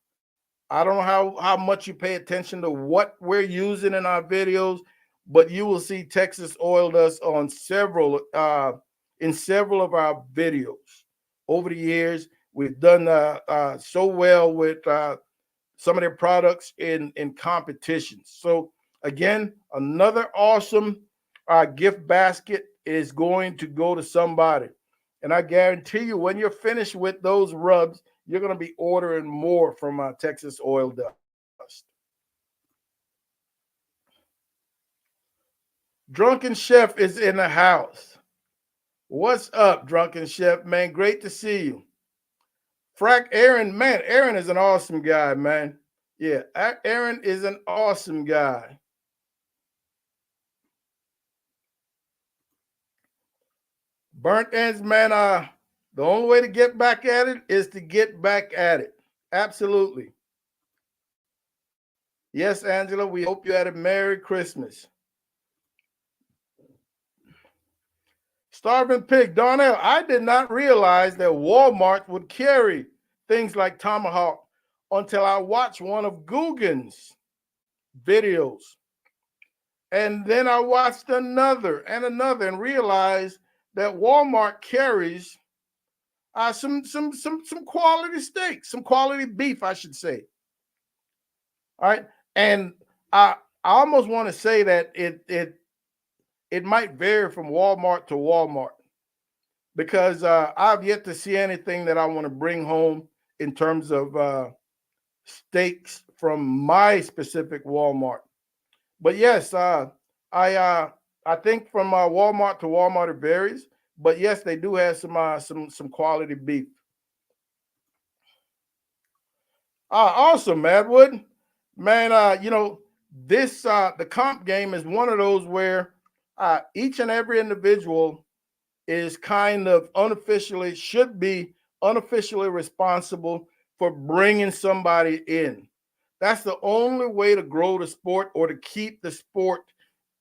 I don't know how much you pay attention to what we're using in our videos, but you will see Texas oil dust on several in several of our videos over the years. We've done so well with some of their products in competitions. So again, another awesome gift basket is going to go to somebody, and I guarantee you, when you're finished with those rubs, you're going to be ordering more from Texas oil dust. Drunken Chef is in the house. What's up, Drunken Chef? Man, great to see you. Frack Aaron, man, Aaron is an awesome guy, man. Yeah, Aaron is an awesome guy. Burnt ends, man. The only way to get back at it is to get back at it. Absolutely. Yes, Angela, we hope you had a Merry Christmas. Starving Pig, Darnell, I did not realize that Walmart would carry things like Tomahawk until I watched one of Guggen's videos. And then I watched another and another and realized that Walmart carries some quality steak, some quality beef, I should say. All right. And I almost want to say that it might vary from Walmart to Walmart, because I've yet to see anything that I want to bring home in terms of steaks from my specific Walmart. But yes, I think from Walmart to Walmart it varies. But yes, they do have some quality beef. Awesome, Madwood. Man, this the comp game is one of those where each and every individual is kind of unofficially should be unofficially responsible for bringing somebody in. That's the only way to grow the sport or to keep the sport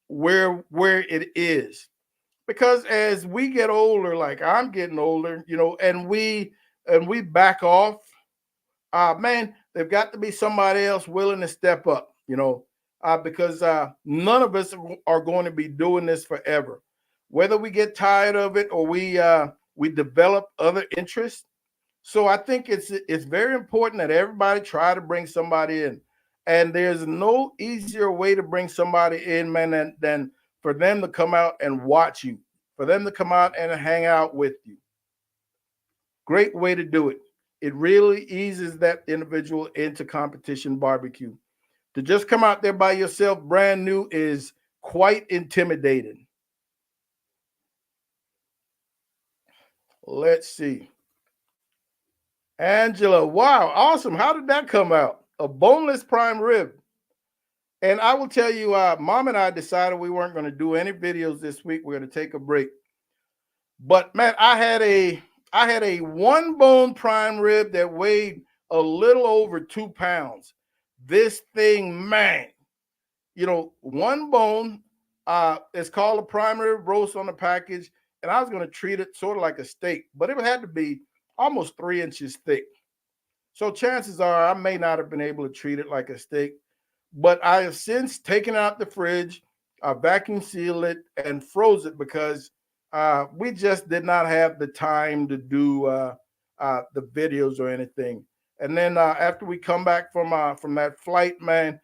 where it is. Because as we get older, like I'm getting older, and we back off, man, they've got to be somebody else willing to step up, because none of us are going to be doing this forever. Whether we get tired of it or we develop other interests. So I think it's very important that everybody try to bring somebody in. And there's no easier way to bring somebody in, man, than for them to come out and watch you, for them to come out and hang out with you. Great way to do it. It really eases that individual into competition barbecue. To just come out there by yourself, brand new, is quite intimidating. Let's see. Angela, wow, awesome. How did that come out? A boneless prime rib. And I will tell you, Mom and I decided we weren't going to do any videos this week. We're going to take a break. But man, I had a one bone prime rib that weighed a little over 2 pounds. This thing, man, one bone. It's called a prime rib roast on the package, and I was going to treat it sort of like a steak, but it had to be almost 3 inches thick. So chances are I may not have been able to treat it like a steak, but I have since taken it out the fridge, vacuum sealed it, and froze it because we just did not have the time to do the videos or anything. And then after we come back from that flight, man,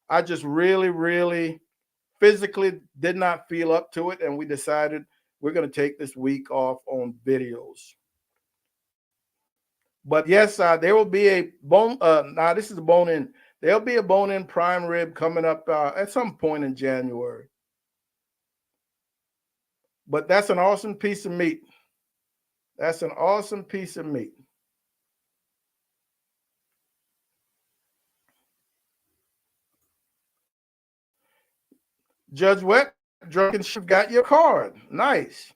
I just really, really physically did not feel up to it, and we decided we're going to take this week off on videos. But yes, there will be a bone. Now this is a bone in. There'll be a bone in prime rib coming up at some point in January. But that's an awesome piece of meat. That's an awesome piece of meat. Judge Wet, Drunken Chef got your card. Nice.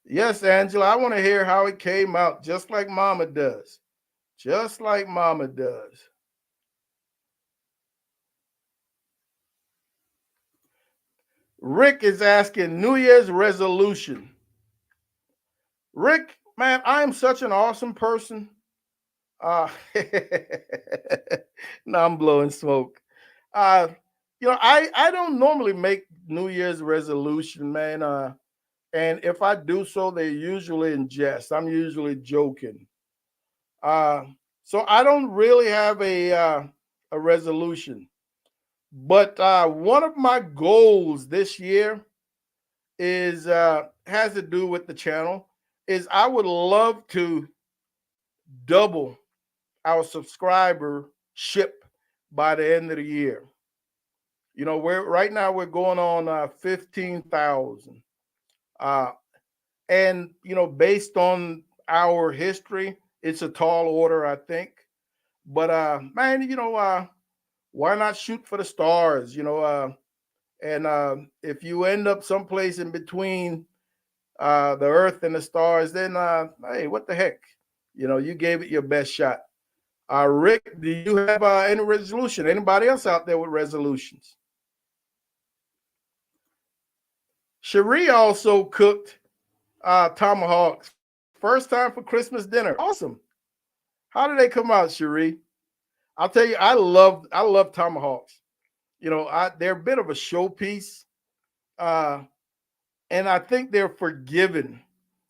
Yes, Angela, I want to hear how it came out, just like Mama does. Just like Mama does. Rick is asking New Year's resolution. Rick, man, I am such an awesome person. Uh, now I'm blowing smoke. Uh, I don't normally make New Year's resolution, man. And if I do so, they're usually in jest. I'm usually joking. Uh, so I don't really have a resolution. But one of my goals this year is has to do with the channel. Is I would love to double our subscribership by the end of the year. We're right now we're going on 15,000. Uh, and based on our history, it's a tall order, I think. But man, why not shoot for the stars? And if you end up someplace in between the earth and the stars, then hey, what the heck? You gave it your best shot. Rick, do you have any resolution? Anybody else out there with resolutions? Cherie also cooked tomahawks. First time for Christmas dinner. Awesome. How did they come out, Cherie? I'll tell you, I love tomahawks. They're a bit of a showpiece, uh, and I think they're forgiven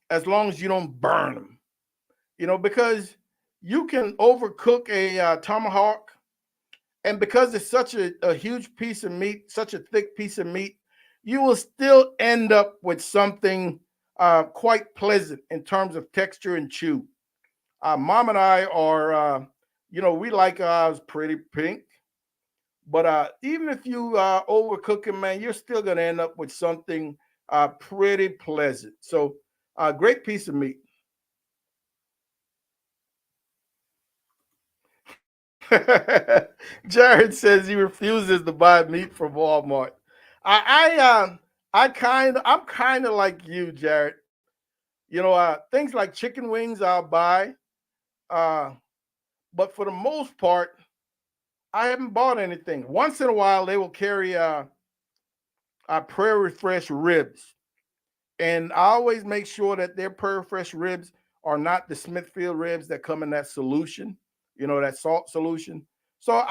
as long as you don't burn them. Because you can overcook a tomahawk, and because it's such a huge piece of meat, such a thick piece of meat, you will still end up with something quite pleasant in terms of texture and chew. Mom and I are, we like ours pretty pink. But even if you overcook it, man, you're still going to end up with something pretty pleasant. So, great piece of meat. Jared says he refuses to buy meat from Walmart. I'm kind of like you, Jared. Things like chicken wings I'll buy, uh, but for the most part, I haven't bought anything. Once in a while, they will carry Prairie Fresh ribs, and I always make sure that their Prairie Fresh ribs are not the Smithfield ribs that come in that solution, that salt solution. So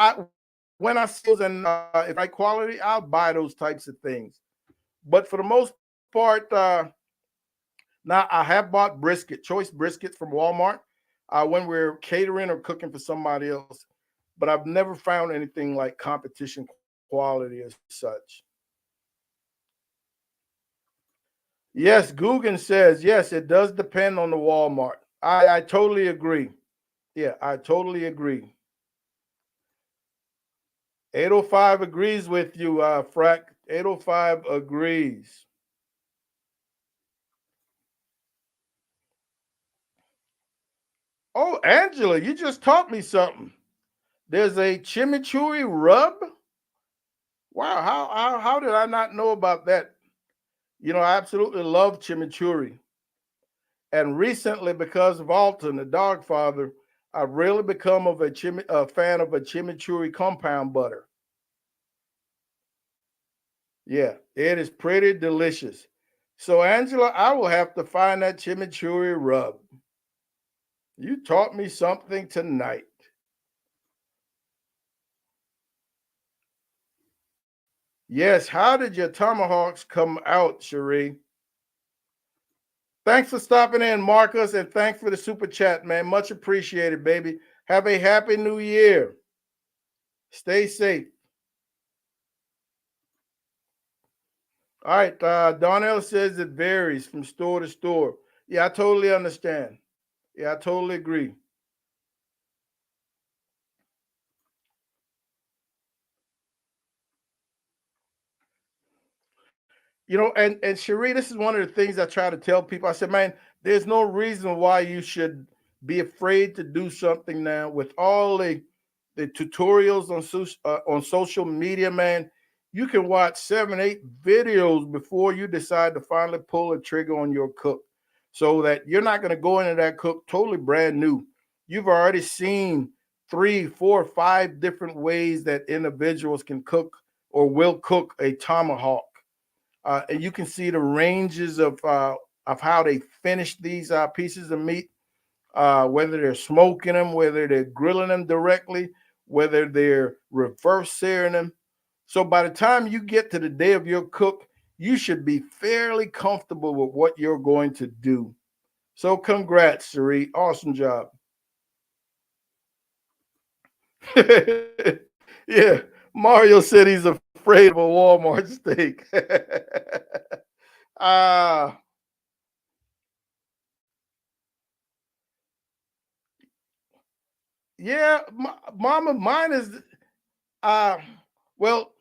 when I see those and if right quality, I'll buy those types of things. But for the most part, now I have bought choice briskets from Walmart when we're catering or cooking for somebody else. But I've never found anything like competition quality as such. Yes, Guggen says, yes, it does depend on the Walmart. I totally agree. Yeah, I totally agree. 805 agrees with you, Frack. 805 agrees. Oh, Angela, you just taught me something. There's a chimichurri rub. Wow, how did I not know about that? I absolutely love chimichurri. And recently, because of Alton, the dog father, I've really become a fan of a chimichurri compound butter. Yeah, it is pretty delicious. So, Angela, I will have to find that chimichurri rub. You taught me something tonight. Yes, how did your tomahawks come out, Cherie? Thanks for stopping in, Marcus, and thanks for the super chat, man. Much appreciated, baby. Have a happy new year. Stay safe. All right, Donnell says it varies from store to store. Yeah, I totally understand. Yeah, I totally agree. And Cherie, this is one of the things I try to tell people. I said, man, there's no reason why you should be afraid to do something now with all the tutorials on social media, man. You can watch 7, 8 videos before you decide to finally pull a trigger on your cook, so that you're not going to go into that cook totally brand new. You've already seen 3, 4, 5 different ways that individuals can cook or will cook a tomahawk, and you can see the ranges of how they finish these pieces of meat, whether they're smoking them, whether they're grilling them directly, whether they're reverse searing them. So by the time you get to the day of your cook, you should be fairly comfortable with what you're going to do. So congrats, Sari. Awesome job. Yeah. Mario said he's afraid of a Walmart steak. uh yeah, mama, mine is uh well,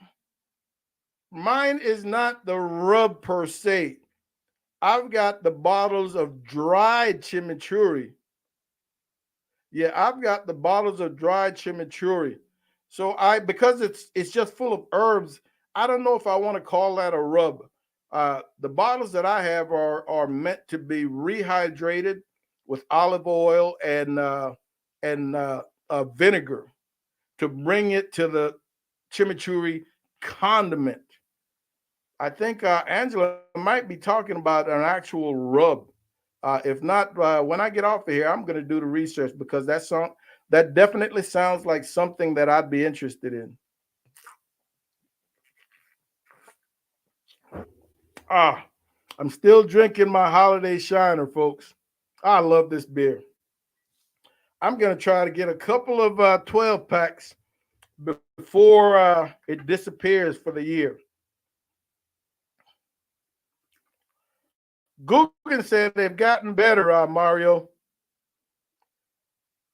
mine is not the rub per se. I've got the bottles of dried chimichurri. Yeah, I've got the bottles of dried chimichurri. So because it's just full of herbs, I don't know if I want to call that a rub. The bottles that I have are meant to be rehydrated with olive oil and vinegar to bring it to the chimichurri condiment. I think Angela might be talking about an actual rub. If not, when I get off of here, I'm going to do the research because that definitely sounds like something that I'd be interested in. Ah, I'm still drinking my holiday shiner, folks. I love this beer. I'm going to try to get a couple of 12 packs before it disappears for the year. Guggen said they've gotten better, Mario.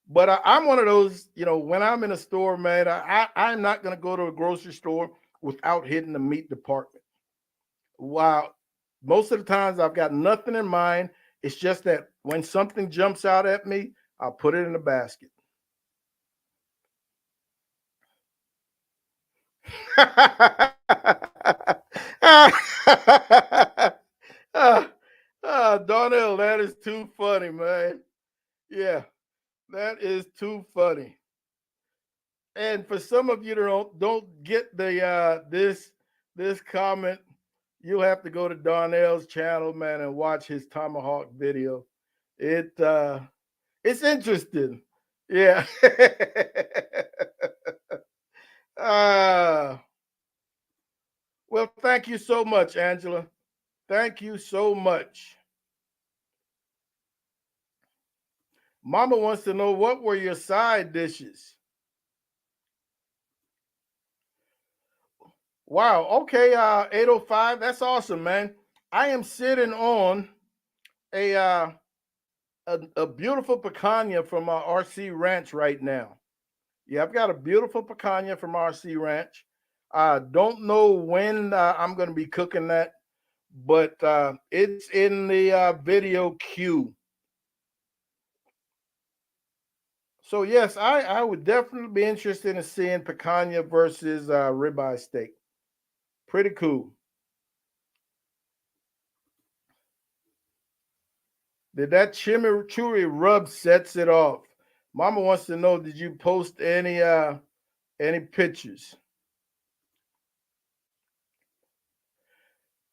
But I'm one of those, when I'm in a store, man, I'm not going to go to a grocery store without hitting the meat department. Wow. Most of the times I've got nothing in mind. It's just that when something jumps out at me, I'll put it in the basket. Ah, Darnell, that is too funny, man. Yeah, that is too funny. And for some of you that don't get the this comment, you'll have to go to Darnell's channel, man, and watch his tomahawk video. It's interesting. Yeah. uh, well, thank you so much, Angela. Thank you so much. Mama wants to know, what were your side dishes? Wow. Okay. 805. That's awesome, man. I am sitting on a a beautiful picanha from RC Ranch right now. Yeah, I've got a beautiful picanha from RC Ranch. I don't know when I'm going to be cooking that, but it's in the video queue. So yes, I would definitely be interested in seeing picanha versus ribeye steak. Pretty cool. Did that chimichurri rub sets it off? Mama wants to know, did you post any pictures?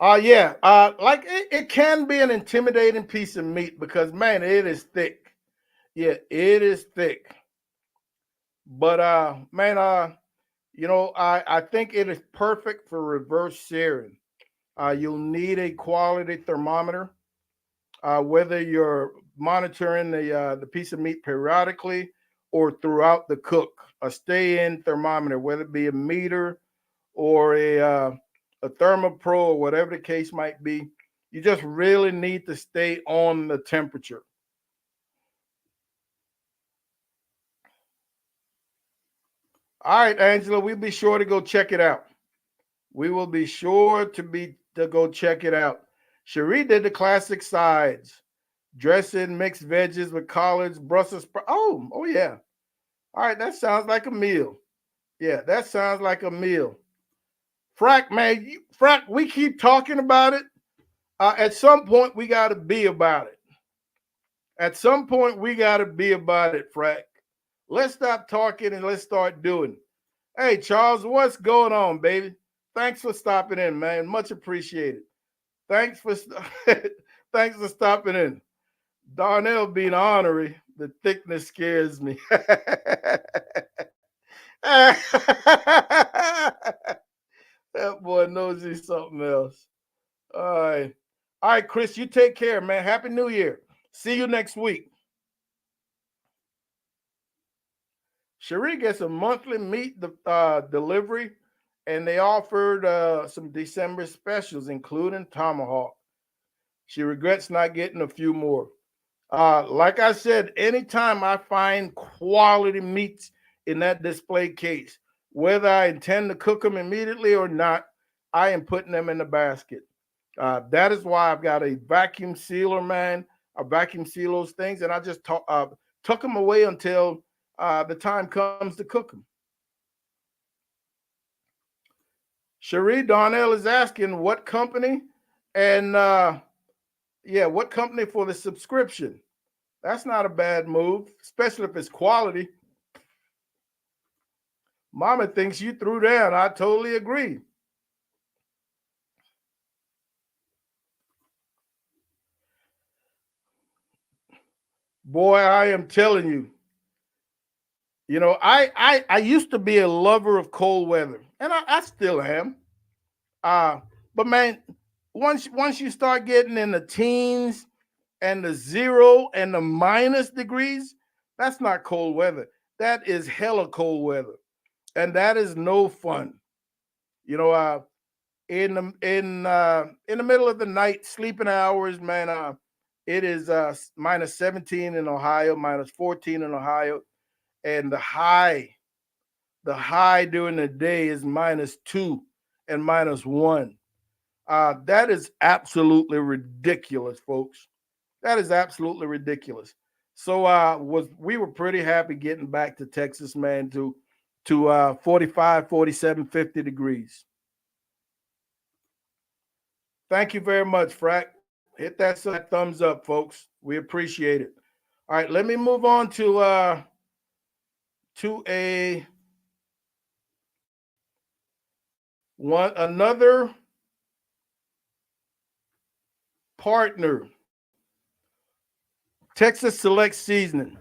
Yeah. Like it can be an intimidating piece of meat because man, it is thick. Yeah, it is thick. But man, I think it is perfect for reverse searing. You'll need a quality thermometer, whether you're monitoring the piece of meat periodically or throughout the cook. A stay-in thermometer, whether it be a meter or a thermopro or whatever the case might be. You just really need to stay on the temperature. All right, Angela, we'll be sure to go check it out. We will be sure to go check it out. Cherie did the classic sides: dressing, mixed veggies with collards, Brussels sprouts. Oh yeah. All right, that sounds like a meal. Yeah, that sounds like a meal. Frack, man, Frack, we keep talking about it. At some point, we got to be about it. At some point, we got to be about it, Frack. Let's stop talking and let's start doing. Hey, Charles, what's going on, baby? Thanks for stopping in, man. Much appreciated. Thanks for thanks for stopping in. Darnell being honorary, the thickness scares me. That boy knows he's something else. All right. All right, Chris, you take care, man. Happy New Year. See you next week. Cherie gets a monthly meat delivery, and they offered some December specials, including tomahawk. She regrets not getting a few more. Like I said, anytime I find quality meats in that display case, whether I intend to cook them immediately or not, I am putting them in the basket. That is why I've got a vacuum sealer, man. I vacuum seal those things, and I just tuck them away until the time comes to cook them. Cherie Darnell is asking what company, and yeah, what company for the subscription. That's not a bad move, especially if it's quality. Mama thinks you threw down. I totally agree. Boy, I am telling you. I used to be a lover of cold weather, and I still am. Uh, but man, once you start getting in the teens and the 0 and the minus degrees, that's not cold weather. That is hella cold weather, and that is no fun. You know, in the middle of the night, sleeping hours, man. It is minus 17 in Ohio, minus 14 in Ohio, and the high during the day is -2 and -1. That is absolutely ridiculous, folks. That is absolutely ridiculous. So was we were pretty happy getting back to Texas, man, to 45, 47, 50 degrees. Thank you very much, Frack. Hit that thumbs up, folks. We appreciate it. All right, let me move on to a one another partner, Texas Select Seasoning.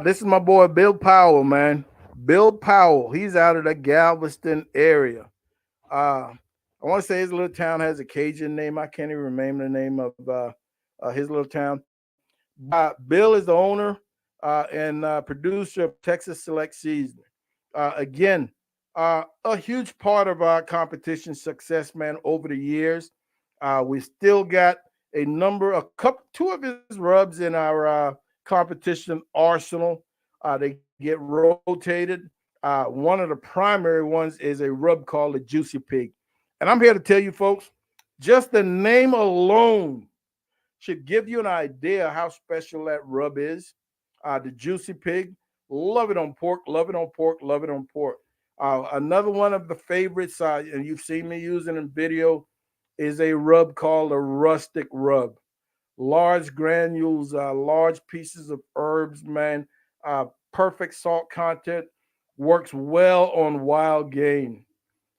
This is my boy Bill Powell, man. Bill Powell. He's out of the Galveston area. I want to say his little town has a Cajun name. I can't even remember the name of his little town. Bill is the owner and producer of Texas Select Seasoning. Again, a huge part of our competition success, man, over the years. We still got a couple, two of his rubs in our competition arsenal. They get rotated. One of the primary ones is a rub called the Juicy Pig. And I'm here to tell you, folks, just the name alone should give you an idea how special that rub is. The Juicy Pig, love it on pork, love it on pork, love it on pork. Another one of the favorites, and you've seen me using in video, is a rub called a rustic rub. Large granules, large pieces of herbs, man. Perfect salt content, works well on wild game.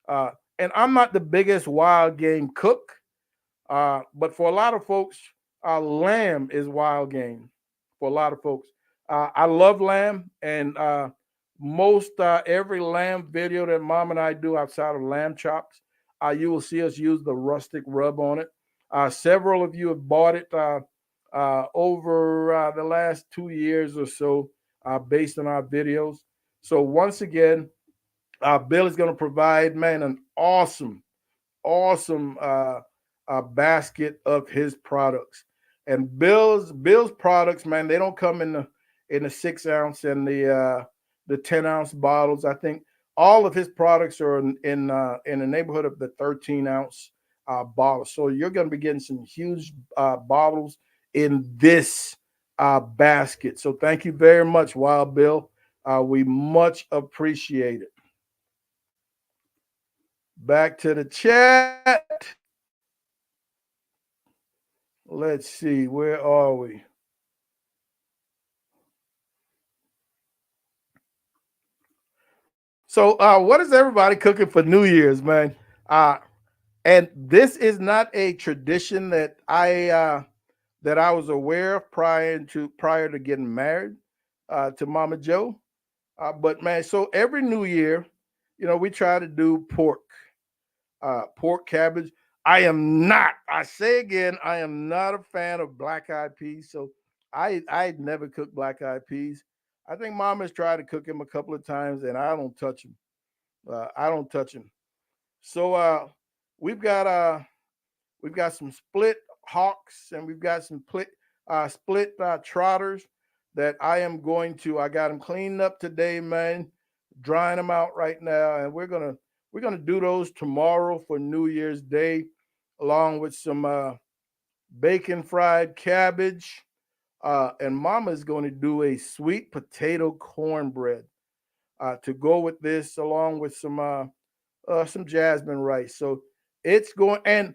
Uh, and I'm not the biggest wild game cook, but for a lot of folks, lamb is wild game. For a lot of folks, I love lamb, and most every lamb video that Mom and I do outside of lamb chops, you will see us use the rustic rub on it. Several of you have bought it over the last 2 years or so, based on our videos. So once again, Bill is going to provide, man, an awesome basket of his products. And Bill's products, man, they don't come in the 6 ounce and the 10 ounce bottles. I think all of his products are in the neighborhood of the 13 ounce bottles. So you're going to be getting some huge bottles in this basket. So thank you very much, Wild Bill. We much appreciate it. Back to the chat. Let's see, where are we? So, what is everybody cooking for New Year's, man? Uh, and this is not a tradition that I was aware of prior to getting married to Mama Joe. But man, so every New Year, we try to do pork cabbage. I am not. I say again, I am not a fan of black eyed peas. So I never cooked black eyed peas. I think Mom has tried to cook them a couple of times, and I don't touch them. I don't touch them. So we've got we've got some split hawks, and we've got some split trotters that I am going to. I got them cleaned up today, man. Drying them out right now, and we're gonna do those tomorrow for New Year's Day, along with some bacon fried cabbage. And Mama's going to do a sweet potato cornbread to go with this, along with some jasmine rice. So it's going, and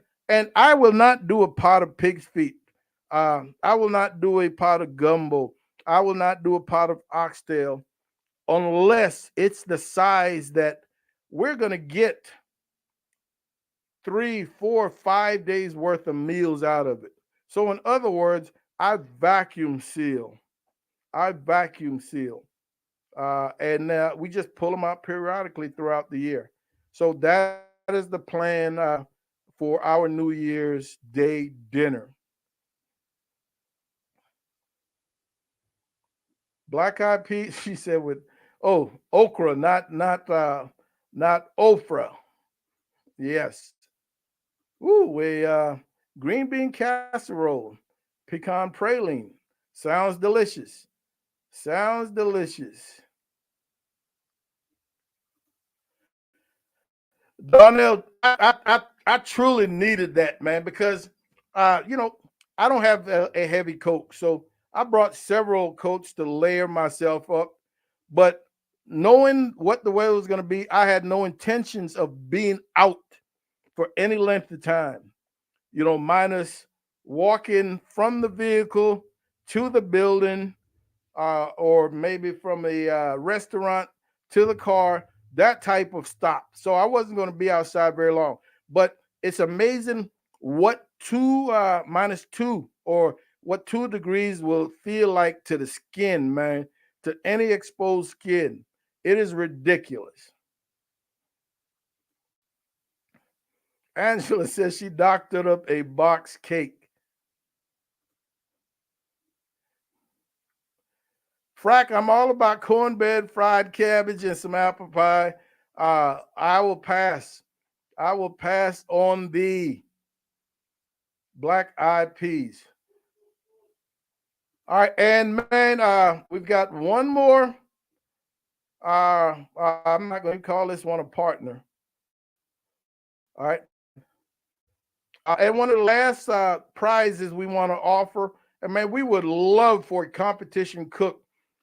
I will not do a pot of pig's feet. I will not do a pot of gumbo. I will not do a pot of oxtail unless it's the size that we're going to get 3, 4, 5 days worth of meals out of it. So, in other words, I vacuum seal. I vacuum seal. And we just pull them out periodically throughout the year. So, that is the plan for our New Year's Day dinner. Black eyed peas, she said, with, oh, okra, not ofra. Yes. Ooh, we green bean casserole, pecan praline. Sounds delicious. Sounds delicious. Darnell, I truly needed that, man, because you know, I don't have a heavy coat, so I brought several coats to layer myself up. But knowing what the weather was going to be, I had no intentions of being out for any length of time. You know, minus walking from the vehicle to the building, or maybe from a restaurant to the car, that type of stop. So I wasn't going to be outside very long. But it's amazing what two minus two or what 2 degrees will feel like to the skin, man, to any exposed skin. It is ridiculous. Angela says she doctored up a box cake. Frack, I'm all about cornbread, fried cabbage, and some apple pie. I will pass. I will pass on the black eyed peas. All right, and man, we've got one more. I'm not going to call this one a partner. All right, and one of the last prizes we want to offer, and man, we would love for a competition cook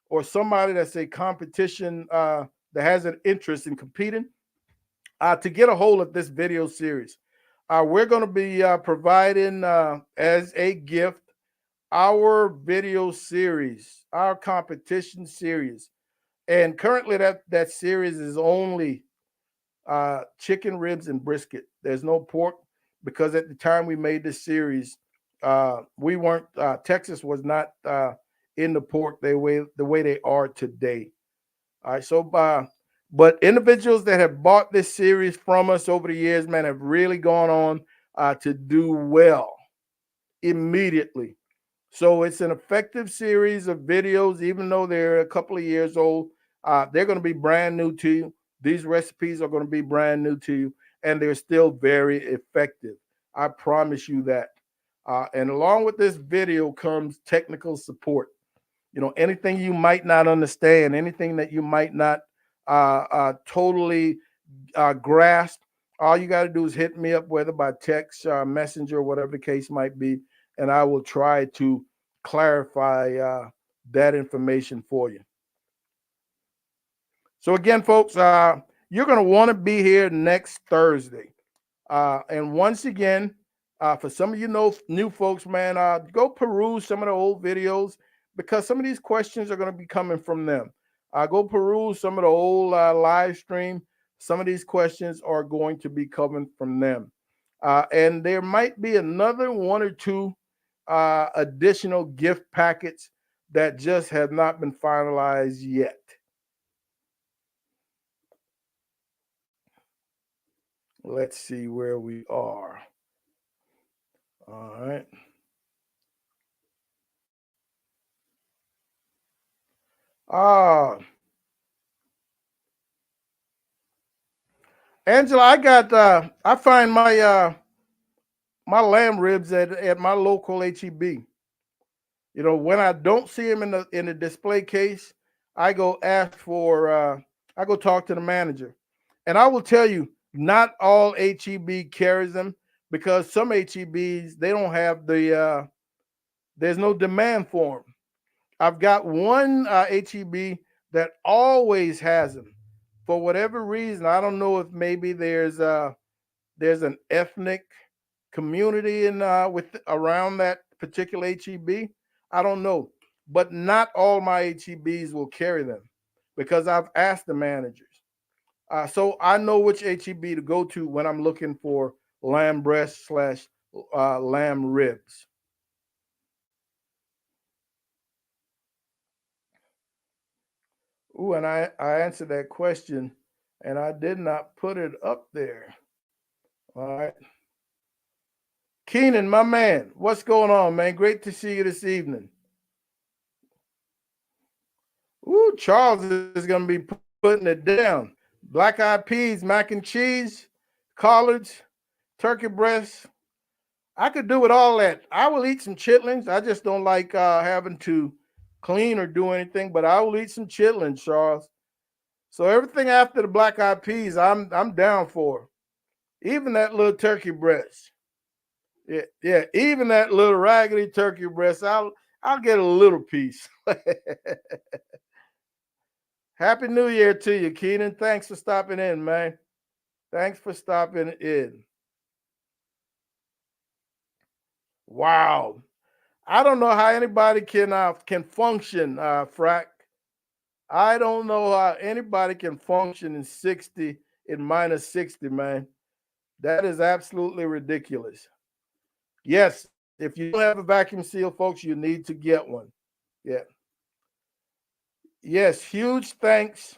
or somebody that's a competition that has an interest in competing to get a hold of this video series. We're going to be providing as a gift our video series, our competition series. And currently that series is only chicken ribs and brisket. There's no pork because at the time we made this series, we weren't Texas was not in the pork the way they are today. All right, so but individuals that have bought this series from us over the years, man, have really gone on to do well immediately. So it's an effective series of videos, even though they're a couple of years old. They're going to be brand new to you. These recipes are going to be brand new to you, and they're still very effective. I promise you that. And along with this video comes technical support. You know, anything you might not understand, anything that you might not totally grasp, all you got to do is hit me up, whether by text, messenger, whatever the case might be, and I will try to clarify that information for you. So again, folks, you're going to want to be here next Thursday. And once again, for some of you new folks, man, go peruse some of the old videos because some of these questions are going to be coming from them. Go peruse some of the old live stream. Some of these questions are going to be coming from them. And there might be another one or two additional gift packets that just have not been finalized yet. Let's see where we are. All right. Angela, I find my lamb ribs at my local HEB. You know, when I don't see them in the display case, I go ask for I go talk to the manager. And I will tell you, not all HEB carries them because some HEBs they don't have there's no demand for them. I've got one HEB that always has them. For whatever reason, I don't know if maybe there's an ethnic community in with around that particular HEB. I don't know, but not all my HEBs will carry them because I've asked the managers. So I know which HEB to go to when I'm looking for lamb breast slash lamb ribs. Ooh, and I answered that question and I did not put it up there. All right. Keenan, my man, what's going on, man? Great to see you this evening. Ooh, Charles is going to be putting it down. Black eyed peas, mac and cheese, collards, turkey breasts. I could do with all that. I will eat some chitlins. I just don't like having to clean or do anything, but I will eat some chitlins, Charles. So everything after the black eyed peas, I'm down for. Even that little turkey breast. Yeah, yeah. Even that little raggedy turkey breast, I'll get a little piece. Happy New Year to you, Keenan. Thanks for stopping in, man. Thanks for stopping in. Wow. I don't know how anybody can function, Frack. I don't know how anybody can function in 60 in minus 60, man. That is absolutely ridiculous. Yes, if you don't have a vacuum seal, folks, you need to get one. Yeah. Yes, huge thanks.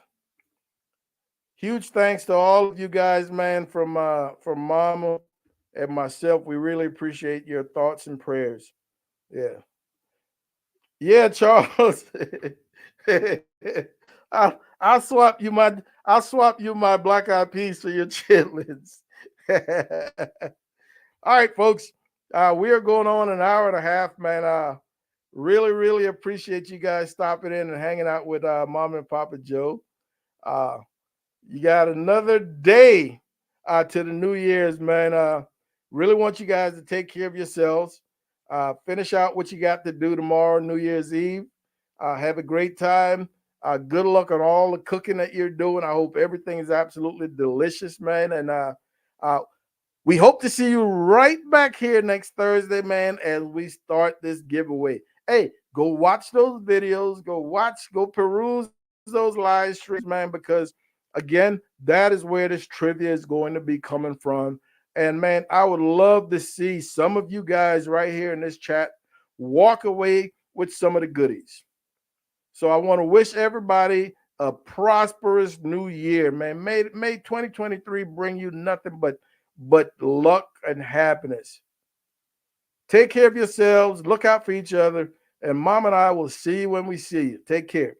Huge thanks to all of you guys, man, from Mama and myself. We really appreciate your thoughts and prayers. Yeah. Yeah, Charles. I'll swap you my black eyed peas for your chitlins. All right, folks. We are going on an hour and a half, man. Really, really appreciate you guys stopping in and hanging out with Mom and Papa Joe. Uh, you got another day to the New Year's, man. Really want you guys to take care of yourselves. Finish out what you got to do tomorrow, New Year's Eve. Have a great time. Good luck on all the cooking that you're doing. I hope everything is absolutely delicious, man. And uh, we hope to see you right back here next Thursday, man, as we start this giveaway. Hey, go watch those videos. Go peruse those live streams, man, because again, that is where this trivia is going to be coming from. And man, I would love to see some of you guys right here in this chat walk away with some of the goodies. So I want to wish everybody a prosperous new year, man. May 2023 bring you nothing but luck and happiness. Take care of yourselves. Look out for each other. And Mom and I will see you when we see you. Take care.